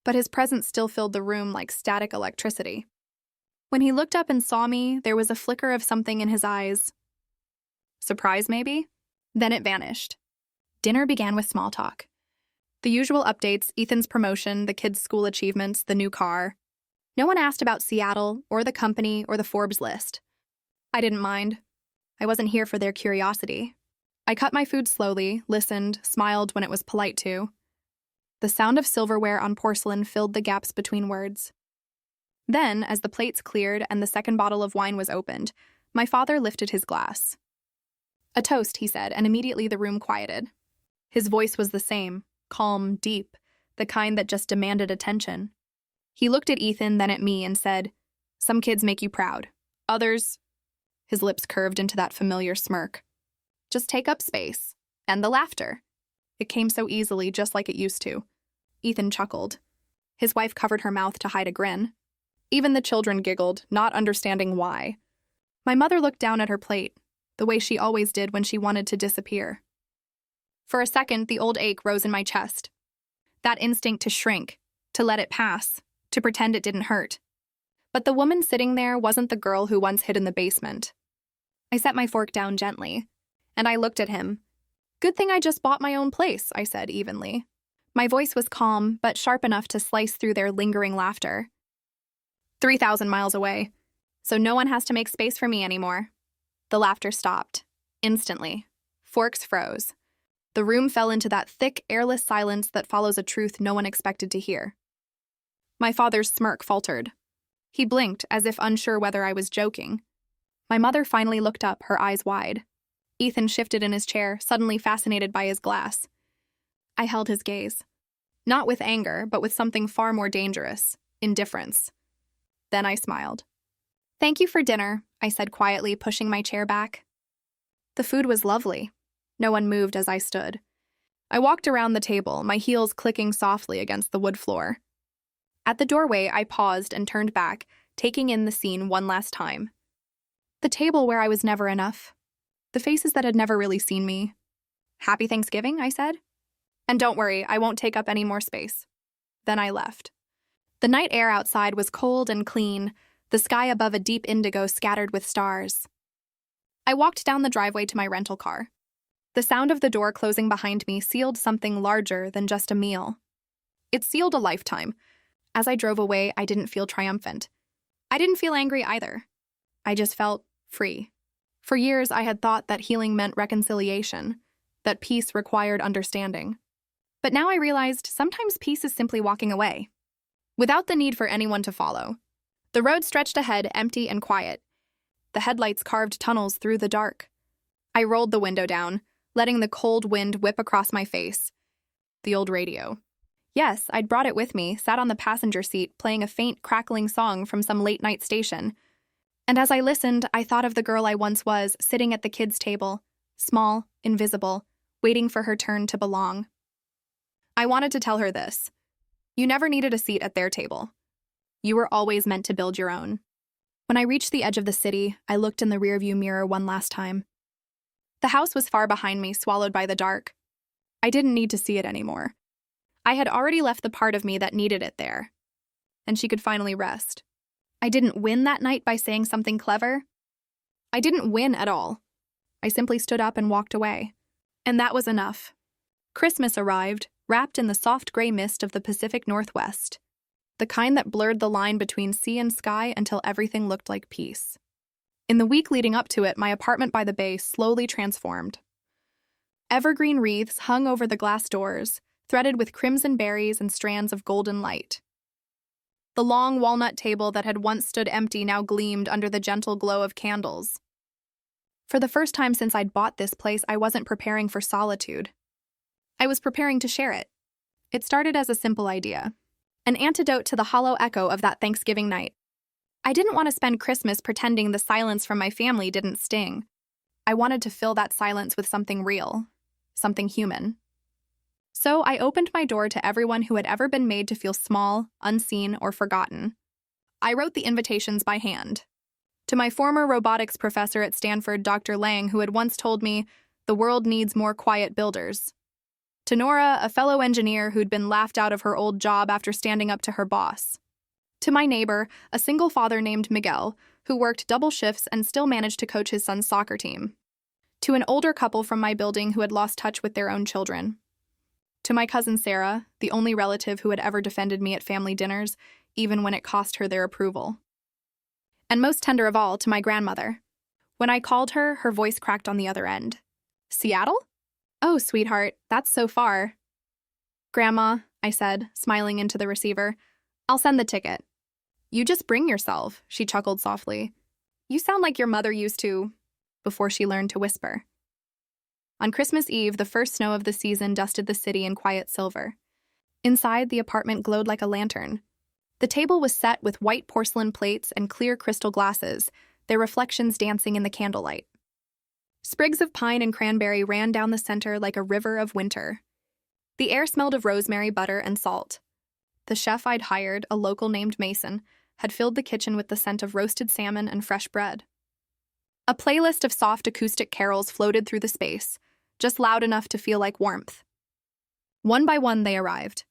But his presence still filled the room like static electricity. When he looked up and saw me, there was a flicker of something in his eyes. Surprise, maybe? Then it vanished. Dinner began with small talk. The usual updates, Ethan's promotion, the kids' school achievements, the new car. No one asked about Seattle, or the company, or the Forbes list. I didn't mind. I wasn't here for their curiosity. I cut my food slowly, listened, smiled when it was polite to. The sound of silverware on porcelain filled the gaps between words. Then, as the plates cleared and the second bottle of wine was opened, my father lifted his glass. A toast, he said, and immediately the room quieted. His voice was the same, calm, deep, the kind that just demanded attention. He looked at Ethan, then at me, and said, Some kids make you proud. Others... His lips curved into that familiar smirk. Just take up space. And the laughter. It came so easily, just like it used to. Ethan chuckled. His wife covered her mouth to hide a grin. Even the children giggled, not understanding why. My mother looked down at her plate, the way she always did when she wanted to disappear. For a second, the old ache rose in my chest. That instinct to shrink, to let it pass, to pretend it didn't hurt. But the woman sitting there wasn't the girl who once hid in the basement. I set my fork down gently, and I looked at him. "Good thing I just bought my own place," I said evenly. My voice was calm, but sharp enough to slice through their lingering laughter. 3,000 miles away, so no one has to make space for me anymore. The laughter stopped. Instantly. Forks froze. The room fell into that thick, airless silence that follows a truth no one expected to hear. My father's smirk faltered. He blinked, as if unsure whether I was joking. My mother finally looked up, her eyes wide. Ethan shifted in his chair, suddenly fascinated by his glass. I held his gaze. Not with anger, but with something far more dangerous: indifference. Then I smiled. "Thank you for dinner," I said quietly, pushing my chair back. The food was lovely. No one moved as I stood. I walked around the table, my heels clicking softly against the wood floor. At the doorway, I paused and turned back, taking in the scene one last time. The table where I was never enough. The faces that had never really seen me. "Happy Thanksgiving," I said. "And don't worry, I won't take up any more space." Then I left. The night air outside was cold and clean, the sky above a deep indigo scattered with stars. I walked down the driveway to my rental car. The sound of the door closing behind me sealed something larger than just a meal. It sealed a lifetime. As I drove away, I didn't feel triumphant. I didn't feel angry either. I just felt free. For years, I had thought that healing meant reconciliation, that peace required understanding. But now I realized sometimes peace is simply walking away, without the need for anyone to follow. The road stretched ahead, empty and quiet. The headlights carved tunnels through the dark. I rolled the window down, letting the cold wind whip across my face. The old radio. Yes, I'd brought it with me, sat on the passenger seat, playing a faint, crackling song from some late-night station. And as I listened, I thought of the girl I once was, sitting at the kids' table, small, invisible, waiting for her turn to belong. I wanted to tell her this. You never needed a seat at their table. You were always meant to build your own. When I reached the edge of the city, I looked in the rearview mirror one last time. The house was far behind me, swallowed by the dark. I didn't need to see it anymore. I had already left the part of me that needed it there. And she could finally rest. I didn't win that night by saying something clever. I didn't win at all. I simply stood up and walked away. And that was enough. Christmas arrived, wrapped in the soft gray mist of the Pacific Northwest, the kind that blurred the line between sea and sky until everything looked like peace. In the week leading up to it, my apartment by the bay slowly transformed. Evergreen wreaths hung over the glass doors, threaded with crimson berries and strands of golden light. The long walnut table that had once stood empty now gleamed under the gentle glow of candles. For the first time since I'd bought this place, I wasn't preparing for solitude. I was preparing to share it. It started as a simple idea, an antidote to the hollow echo of that Thanksgiving night. I didn't want to spend Christmas pretending the silence from my family didn't sting. I wanted to fill that silence with something real, something human. So I opened my door to everyone who had ever been made to feel small, unseen, or forgotten. I wrote the invitations by hand. To my former robotics professor at Stanford, Dr. Lang, who had once told me, "The world needs more quiet builders." To Nora, a fellow engineer who'd been laughed out of her old job after standing up to her boss. To my neighbor, a single father named Miguel, who worked double shifts and still managed to coach his son's soccer team. To an older couple from my building who had lost touch with their own children. To my cousin Sarah, the only relative who had ever defended me at family dinners, even when it cost her their approval. And most tender of all, to my grandmother. When I called her, her voice cracked on the other end. "Seattle? Oh, sweetheart, that's so far." "Grandma," I said, smiling into the receiver, "I'll send the ticket." "You just bring yourself," she chuckled softly. "You sound like your mother used to," before she learned to whisper. On Christmas Eve, the first snow of the season dusted the city in quiet silver. Inside, the apartment glowed like a lantern. The table was set with white porcelain plates and clear crystal glasses, their reflections dancing in the candlelight. Sprigs of pine and cranberry ran down the center like a river of winter. The air smelled of rosemary, butter, and salt. The chef I'd hired, a local named Mason, had filled the kitchen with the scent of roasted salmon and fresh bread. A playlist of soft acoustic carols floated through the space, just loud enough to feel like warmth. One by one, they arrived.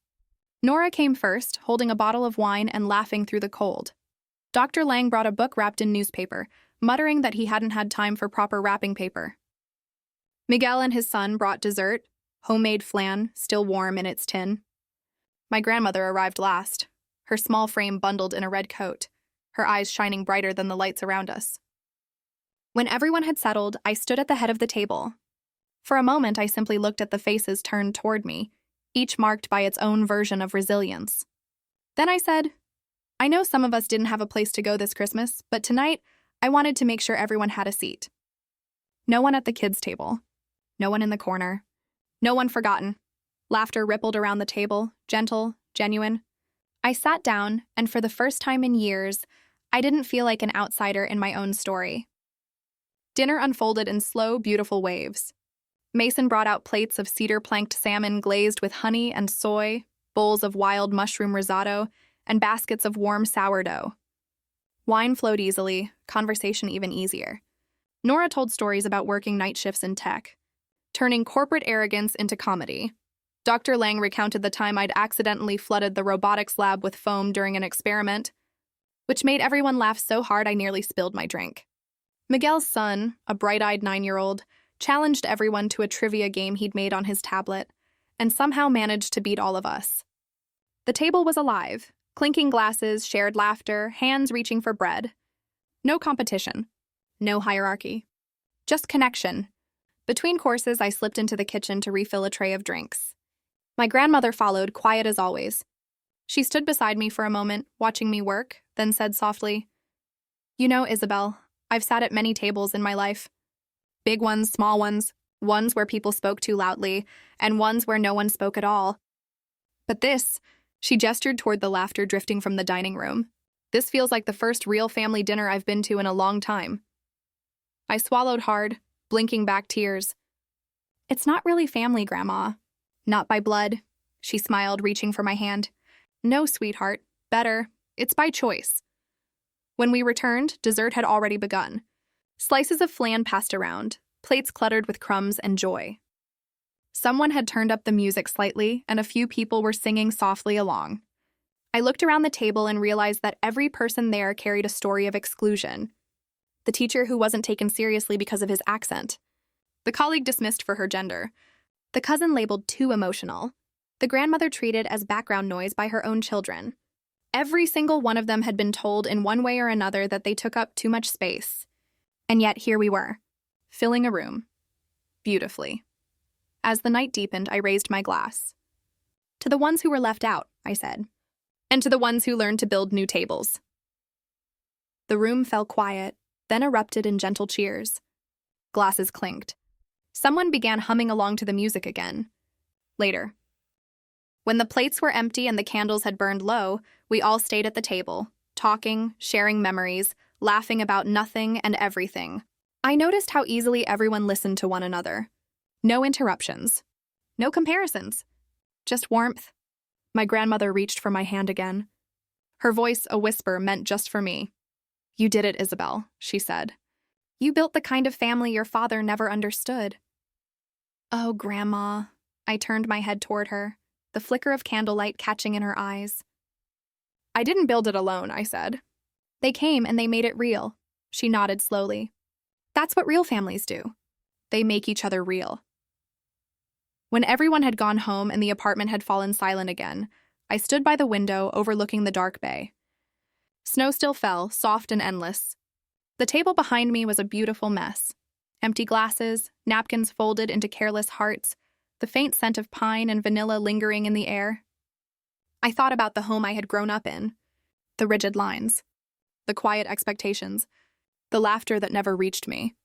Nora came first, holding a bottle of wine and laughing through the cold. Dr. Lang brought a book wrapped in newspaper, muttering that he hadn't had time for proper wrapping paper. Miguel and his son brought dessert, homemade flan, still warm in its tin. My grandmother arrived last, her small frame bundled in a red coat, her eyes shining brighter than the lights around us. When everyone had settled, I stood at the head of the table. For a moment, I simply looked at the faces turned toward me, each marked by its own version of resilience. Then I said, I know some of us didn't have a place to go this Christmas, but tonight, I wanted to make sure everyone had a seat. No one at the kids' table. No one in the corner. No one forgotten. Laughter rippled around the table, gentle, genuine. I sat down, and for the first time in years, I didn't feel like an outsider in my own story. Dinner unfolded in slow, beautiful waves. Mason brought out plates of cedar-planked salmon glazed with honey and soy, bowls of wild mushroom risotto, and baskets of warm sourdough. Wine flowed easily, conversation even easier. Nora told stories about working night shifts in tech, turning corporate arrogance into comedy. Dr. Lang recounted the time I'd accidentally flooded the robotics lab with foam during an experiment, which made everyone laugh so hard I nearly spilled my drink. Miguel's son, a bright-eyed 9-year-old, challenged everyone to a trivia game he'd made on his tablet, and somehow managed to beat all of us. The table was alive, clinking glasses, shared laughter, hands reaching for bread. No competition. No hierarchy. Just connection. Between courses, I slipped into the kitchen to refill a tray of drinks. My grandmother followed, quiet as always. She stood beside me for a moment, watching me work, then said softly, You know, Isabel, I've sat at many tables in my life. Big ones, small ones, ones where people spoke too loudly, and ones where no one spoke at all. But this, she gestured toward the laughter drifting from the dining room. This feels like the first real family dinner I've been to in a long time. I swallowed hard, blinking back tears. It's not really family, Grandma. Not by blood, she smiled, reaching for my hand. No, sweetheart, better. It's by choice. When we returned, dessert had already begun. Slices of flan passed around, plates cluttered with crumbs and joy. Someone had turned up the music slightly, and a few people were singing softly along. I looked around the table and realized that every person there carried a story of exclusion. The teacher who wasn't taken seriously because of his accent. The colleague dismissed for her gender. The cousin labeled too emotional. The grandmother treated as background noise by her own children. Every single one of them had been told in one way or another that they took up too much space. And yet here we were, filling a room. Beautifully. As the night deepened, I raised my glass. To the ones who were left out, I said. And to the ones who learned to build new tables. The room fell quiet, then erupted in gentle cheers. Glasses clinked. Someone began humming along to the music again. Later. When the plates were empty and the candles had burned low, we all stayed at the table, talking, sharing memories, laughing about nothing and everything. I noticed how easily everyone listened to one another. No interruptions. No comparisons. Just warmth. My grandmother reached for my hand again. Her voice, a whisper, meant just for me. You did it, Isabel, she said. You built the kind of family your father never understood. Oh, Grandma. I turned my head toward her, the flicker of candlelight catching in her eyes. I didn't build it alone, I said. They came and they made it real. She nodded slowly. That's what real families do. They make each other real. When everyone had gone home and the apartment had fallen silent again, I stood by the window overlooking the dark bay. Snow still fell, soft and endless. The table behind me was a beautiful mess. Empty glasses, napkins folded into careless hearts, the faint scent of pine and vanilla lingering in the air. I thought about the home I had grown up in, the rigid lines, the quiet expectations, the laughter that never reached me.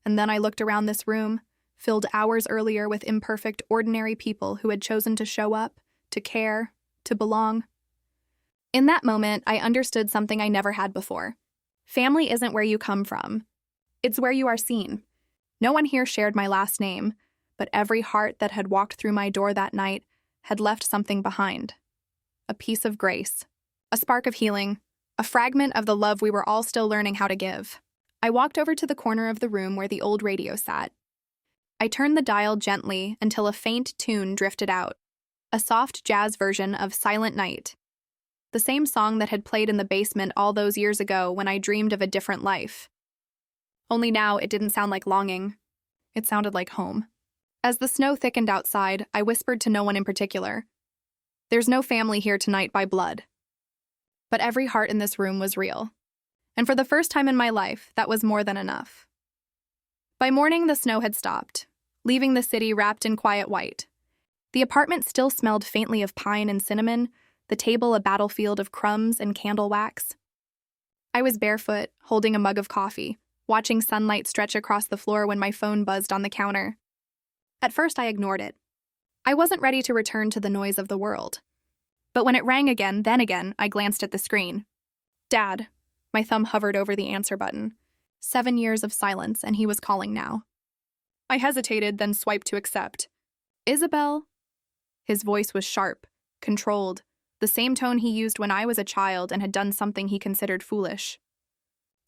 And then I looked around this room, filled hours earlier with imperfect, ordinary people who had chosen to show up, to care, to belong. In that moment, I understood something I never had before. Family isn't where you come from. It's where you are seen. No one here shared my last name, but every heart that had walked through my door that night had left something behind. A piece of grace, a spark of healing, a fragment of the love we were all still learning how to give. I walked over to the corner of the room where the old radio sat. I turned the dial gently until a faint tune drifted out, a soft jazz version of Silent Night, the same song that had played in the basement all those years ago when I dreamed of a different life. Only now it didn't sound like longing. It sounded like home. As the snow thickened outside, I whispered to no one in particular, "There's no family here tonight by blood." But every heart in this room was real. And for the first time in my life, that was more than enough. By morning, the snow had stopped, leaving the city wrapped in quiet white. The apartment still smelled faintly of pine and cinnamon, the table a battlefield of crumbs and candle wax. I was barefoot, holding a mug of coffee, watching sunlight stretch across the floor when my phone buzzed on the counter. At first, I ignored it. I wasn't ready to return to the noise of the world. But when it rang again, then again, I glanced at the screen. Dad. My thumb hovered over the answer button. 7 years of silence, and he was calling now. I hesitated, then swiped to accept. Isabel? His voice was sharp, controlled, the same tone he used when I was a child and had done something he considered foolish.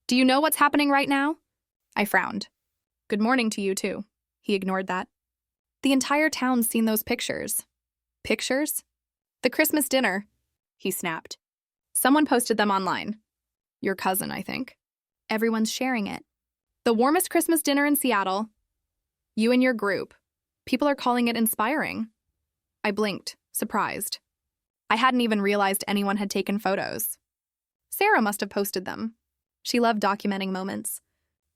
Do you know what's happening right now? I frowned. Good morning to you, too. He ignored that. The entire town's seen those pictures. Pictures? The Christmas dinner, he snapped. Someone posted them online. Your cousin, I think. Everyone's sharing it. The warmest Christmas dinner in Seattle. You and your group. People are calling it inspiring. I blinked, surprised. I hadn't even realized anyone had taken photos. Sarah must have posted them. She loved documenting moments.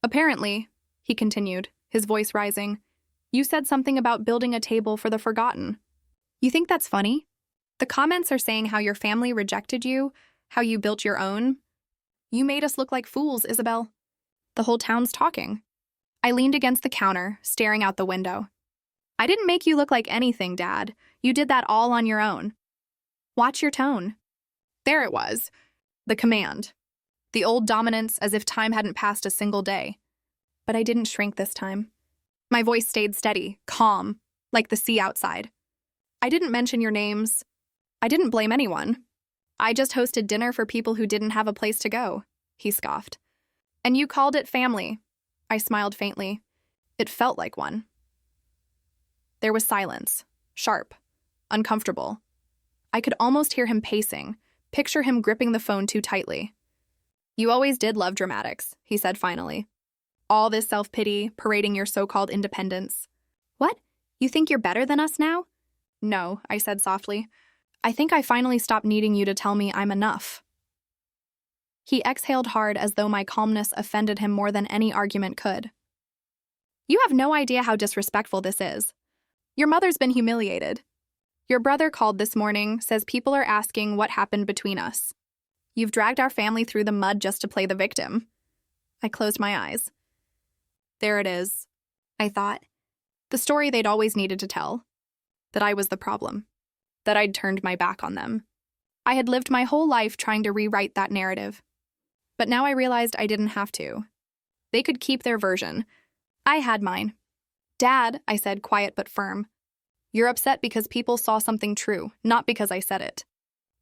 Apparently, he continued, his voice rising, you said something about building a table for the forgotten. You think that's funny? The comments are saying how your family rejected you, how you built your own. You made us look like fools, Isabel. The whole town's talking. I leaned against the counter, staring out the window. I didn't make you look like anything, Dad. You did that all on your own. Watch your tone. There it was. The command. The old dominance as if time hadn't passed a single day. But I didn't shrink this time. My voice stayed steady, calm, like the sea outside. I didn't mention your names. I didn't blame anyone. I just hosted dinner for people who didn't have a place to go, he scoffed. And you called it family. I smiled faintly. It felt like one. There was silence, sharp, uncomfortable. I could almost hear him pacing, picture him gripping the phone too tightly. You always did love dramatics, he said finally. All this self-pity, parading your so-called independence. What? You think you're better than us now? No, I said softly. I think I finally stopped needing you to tell me I'm enough. He exhaled hard as though my calmness offended him more than any argument could. You have no idea how disrespectful this is. Your mother's been humiliated. Your brother called this morning, says people are asking what happened between us. You've dragged our family through the mud just to play the victim. I closed my eyes. There it is, I thought. The story they'd always needed to tell. That I was the problem. That I'd turned my back on them. I had lived my whole life trying to rewrite that narrative. But now I realized I didn't have to. They could keep their version. I had mine. Dad, I said, quiet but firm. You're upset because people saw something true, not because I said it.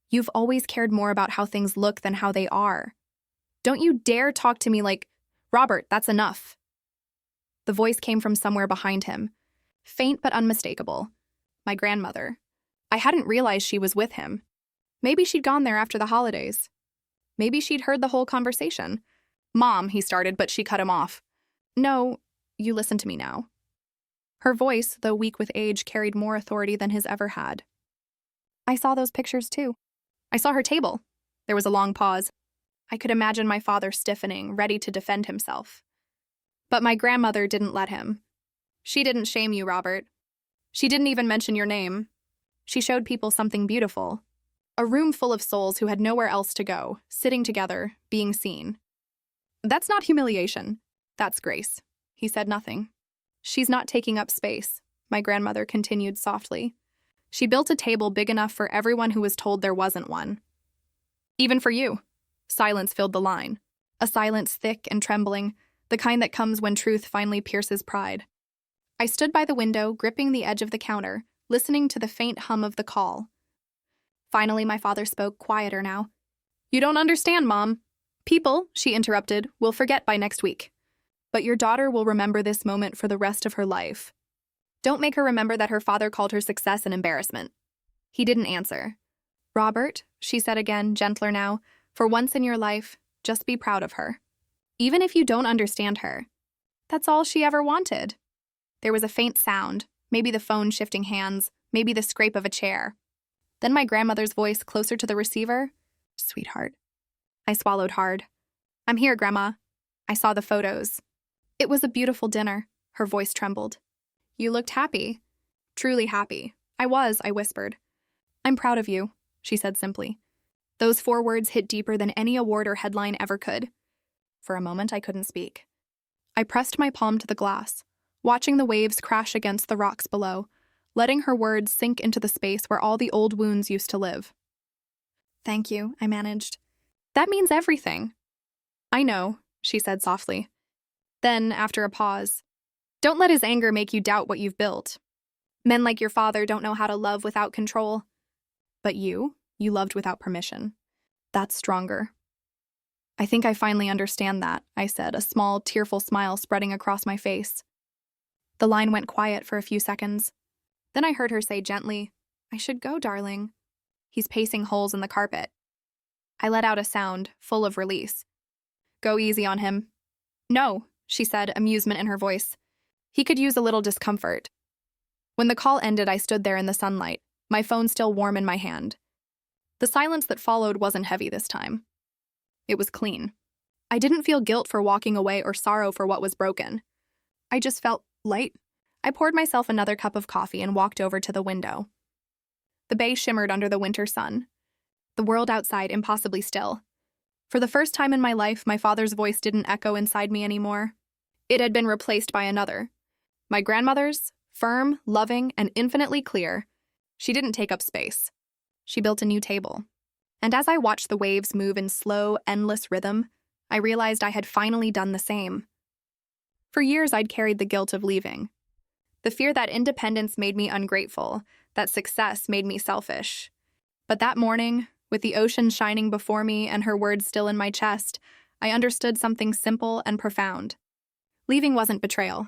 You've always cared more about how things look than how they are. Don't you dare talk to me like, Robert, that's enough. The voice came from somewhere behind him, faint but unmistakable. My grandmother. I hadn't realized she was with him. Maybe she'd gone there after the holidays. Maybe she'd heard the whole conversation. Mom, he started, but she cut him off. No, you listen to me now. Her voice, though weak with age, carried more authority than his ever had. I saw those pictures too. I saw her table. There was a long pause. I could imagine my father stiffening, ready to defend himself. But my grandmother didn't let him. She didn't shame you, Robert. She didn't even mention your name. She showed people something beautiful. A room full of souls who had nowhere else to go, sitting together, being seen. That's not humiliation. That's grace. He said nothing. She's not taking up space, my grandmother continued softly. She built a table big enough for everyone who was told there wasn't one. Even for you. Silence filled the line. A silence thick and trembling, the kind that comes when truth finally pierces pride. I stood by the window, gripping the edge of the counter, listening to the faint hum of the call. Finally, my father spoke, quieter now. You don't understand, Mom. People, she interrupted, will forget by next week. But your daughter will remember this moment for the rest of her life. Don't make her remember that her father called her success an embarrassment. He didn't answer. Robert, she said again, gentler now, for once in your life, just be proud of her. Even if you don't understand her. That's all she ever wanted. There was a faint sound, maybe the phone shifting hands, maybe the scrape of a chair. Then my grandmother's voice closer to the receiver. Sweetheart. I swallowed hard. I'm here, Grandma. I saw the photos. It was a beautiful dinner. Her voice trembled. You looked happy. Truly happy. I whispered. I'm proud of you, she said simply. Those 4 words hit deeper than any award or headline ever could. For a moment, I couldn't speak. I pressed my palm to the glass, watching the waves crash against the rocks below, letting her words sink into the space where all the old wounds used to live. Thank you, I managed. That means everything. I know, she said softly. Then, after a pause, don't let his anger make you doubt what you've built. Men like your father don't know how to love without control. But you loved without permission. That's stronger. I think I finally understand that, I said, a small, tearful smile spreading across my face. The line went quiet for a few seconds. Then I heard her say gently, I should go, darling. He's pacing holes in the carpet. I let out a sound, full of release. Go easy on him. No, she said, amusement in her voice. He could use a little discomfort. When the call ended, I stood there in the sunlight, my phone still warm in my hand. The silence that followed wasn't heavy this time. It was clean. I didn't feel guilt for walking away or sorrow for what was broken. I just felt light. I poured myself another cup of coffee and walked over to the window. The bay shimmered under the winter sun. The world outside impossibly still. For the first time in my life, my father's voice didn't echo inside me anymore. It had been replaced by another. My grandmother's, firm, loving, and infinitely clear. She didn't take up space. She built a new table. And as I watched the waves move in slow, endless rhythm, I realized I had finally done the same. For years, I'd carried the guilt of leaving. The fear that independence made me ungrateful, that success made me selfish. But that morning, with the ocean shining before me and her words still in my chest, I understood something simple and profound. Leaving wasn't betrayal.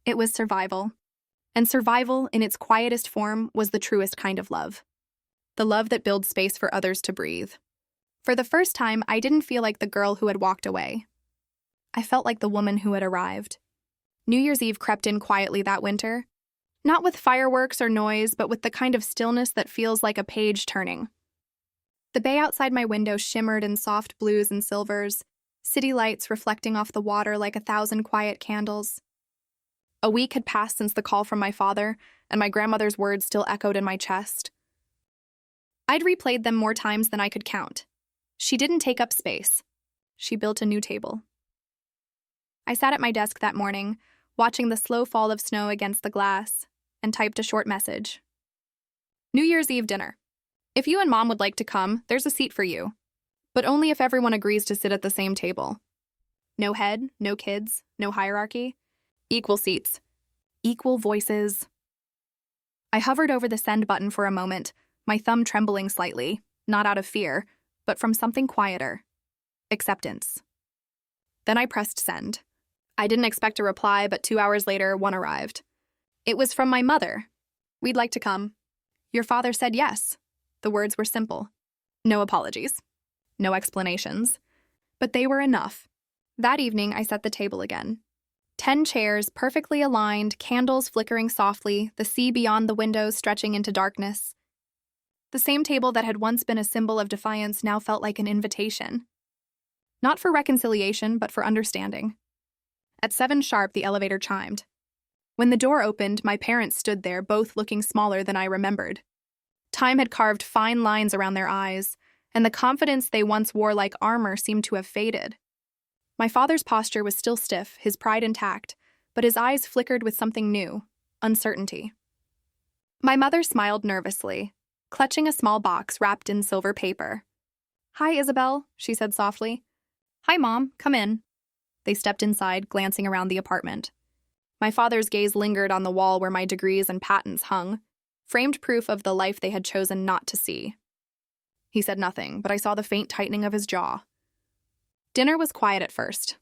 It was survival. And survival, in its quietest form, was the truest kind of love. The love that builds space for others to breathe. For the first time, I didn't feel like the girl who had walked away. I felt like the woman who had arrived. New Year's Eve crept in quietly that winter. Not with fireworks or noise, but with the kind of stillness that feels like a page turning. The bay outside my window shimmered in soft blues and silvers, city lights reflecting off the water like 1,000 quiet candles. A week had passed since the call from my father, and my grandmother's words still echoed in my chest. I'd replayed them more times than I could count. She didn't take up space. She built a new table. I sat at my desk that morning, watching the slow fall of snow against the glass, and typed a short message. New Year's Eve dinner. If you and Mom would like to come, there's a seat for you. But only if everyone agrees to sit at the same table. No head, no kids, no hierarchy. Equal seats. Equal voices. I hovered over the send button for a moment, my thumb trembling slightly, not out of fear, but from something quieter. Acceptance. Then I pressed send. I didn't expect a reply, but 2 hours later, one arrived. It was from my mother. We'd like to come. Your father said yes. The words were simple. No apologies. No explanations. But they were enough. That evening, I set the table again. 10 chairs, perfectly aligned, candles flickering softly, the sea beyond the windows stretching into darkness. The same table that had once been a symbol of defiance now felt like an invitation. Not for reconciliation, but for understanding. At 7 sharp, the elevator chimed. When the door opened, my parents stood there, both looking smaller than I remembered. Time had carved fine lines around their eyes, and the confidence they once wore like armor seemed to have faded. My father's posture was still stiff, his pride intact, but his eyes flickered with something new, uncertainty. My mother smiled nervously, clutching a small box wrapped in silver paper. Hi, Isabel, she said softly. Hi, Mom, come in. They stepped inside, glancing around the apartment. My father's gaze lingered on the wall where my degrees and patents hung, framed proof of the life they had chosen not to see. He said nothing, but I saw the faint tightening of his jaw. Dinner was quiet at first.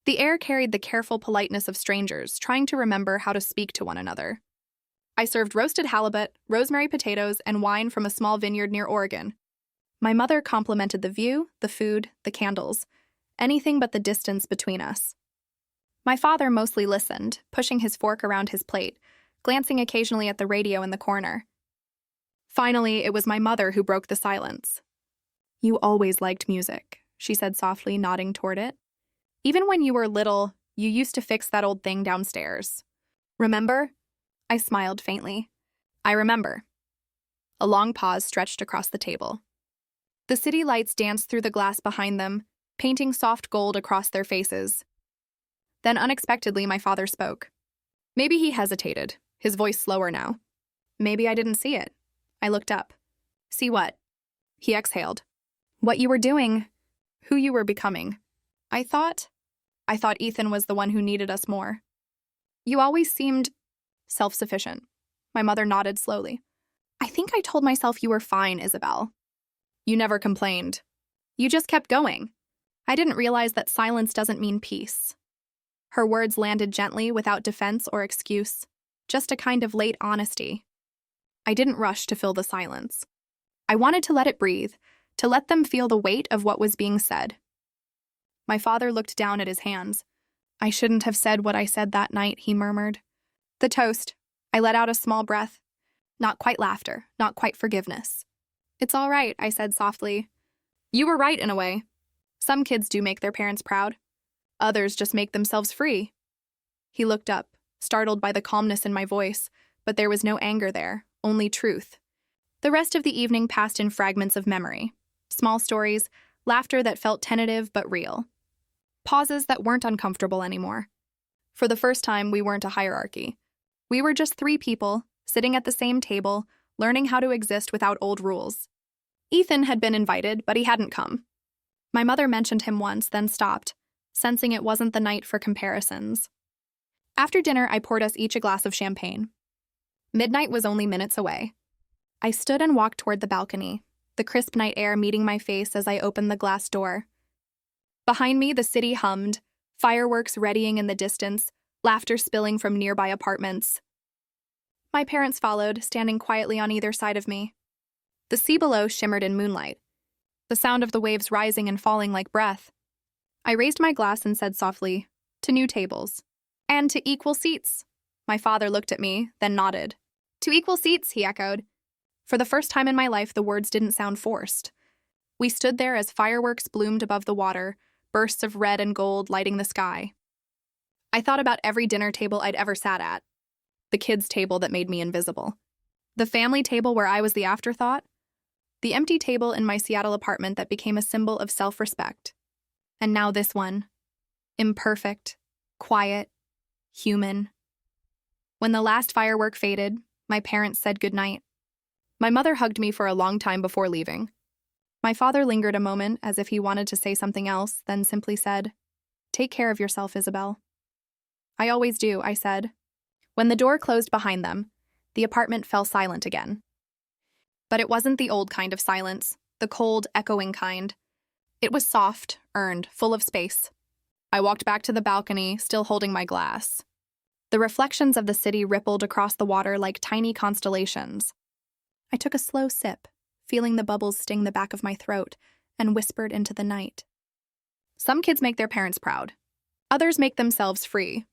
The air carried the careful politeness of strangers, trying to remember how to speak to one another. I served roasted halibut, rosemary potatoes, and wine from a small vineyard near Oregon. My mother complimented the view, the food, the candles, anything but the distance between us. My father mostly listened, pushing his fork around his plate, glancing occasionally at the radio in the corner. Finally, it was my mother who broke the silence. "You always liked music," she said softly, nodding toward it. "Even when you were little, you used to fix that old thing downstairs. Remember?" I smiled faintly. "I remember." A long pause stretched across the table. The city lights danced through the glass behind them, painting soft gold across their faces. Then unexpectedly, my father spoke. Maybe he hesitated, his voice slower now. Maybe I didn't see it. I looked up. "See what?" He exhaled. "What you were doing, who you were becoming. I thought Ethan was the one who needed us more. You always seemed self-sufficient." My mother nodded slowly. "I think I told myself you were fine, Isabel. You never complained. You just kept going. I didn't realize that silence doesn't mean peace." Her words landed gently, without defense or excuse, just a kind of late honesty. I didn't rush to fill the silence. I wanted to let it breathe, to let them feel the weight of what was being said. My father looked down at his hands. "I shouldn't have said what I said that night," he murmured. "The toast." I let out a small breath. Not quite laughter, not quite forgiveness. "It's all right," I said softly. "You were right in a way. Some kids do make their parents proud. Others just make themselves free." He looked up, startled by the calmness in my voice, but there was no anger there, only truth. The rest of the evening passed in fragments of memory. Small stories, laughter that felt tentative but real. Pauses that weren't uncomfortable anymore. For the first time, we weren't a hierarchy. We were just three people, sitting at the same table, learning how to exist without old rules. Ethan had been invited, but he hadn't come. My mother mentioned him once, then stopped, sensing it wasn't the night for comparisons. After dinner, I poured us each a glass of champagne. Midnight was only minutes away. I stood and walked toward the balcony, the crisp night air meeting my face as I opened the glass door. Behind me, the city hummed, fireworks readying in the distance, laughter spilling from nearby apartments. My parents followed, standing quietly on either side of me. The sea below shimmered in moonlight, the sound of the waves rising and falling like breath. I raised my glass and said softly, "To new tables." "And to equal seats." My father looked at me, then nodded. "To equal seats," he echoed. For the first time in my life, the words didn't sound forced. We stood there as fireworks bloomed above the water, bursts of red and gold lighting the sky. I thought about every dinner table I'd ever sat at. The kids' table that made me invisible. The family table where I was the afterthought. The empty table in my Seattle apartment that became a symbol of self-respect. And now this one. Imperfect, quiet, human. When the last firework faded, my parents said goodnight. My mother hugged me for a long time before leaving. My father lingered a moment as if he wanted to say something else, then simply said, "Take care of yourself, Isabel." "I always do," I said. When the door closed behind them, the apartment fell silent again. But it wasn't the old kind of silence, the cold, echoing kind. It was soft, earned, full of space. I walked back to the balcony, still holding my glass. The reflections of the city rippled across the water like tiny constellations. I took a slow sip, feeling the bubbles sting the back of my throat, and whispered into the night. Some kids make their parents proud. Others make themselves free.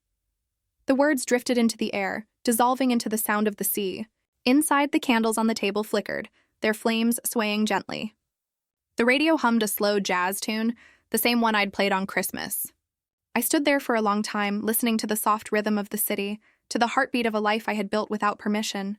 The words drifted into the air, dissolving into the sound of the sea. Inside, the candles on the table flickered, their flames swaying gently. The radio hummed a slow jazz tune, the same one I'd played on Christmas. I stood there for a long time, listening to the soft rhythm of the city, to the heartbeat of a life I had built without permission.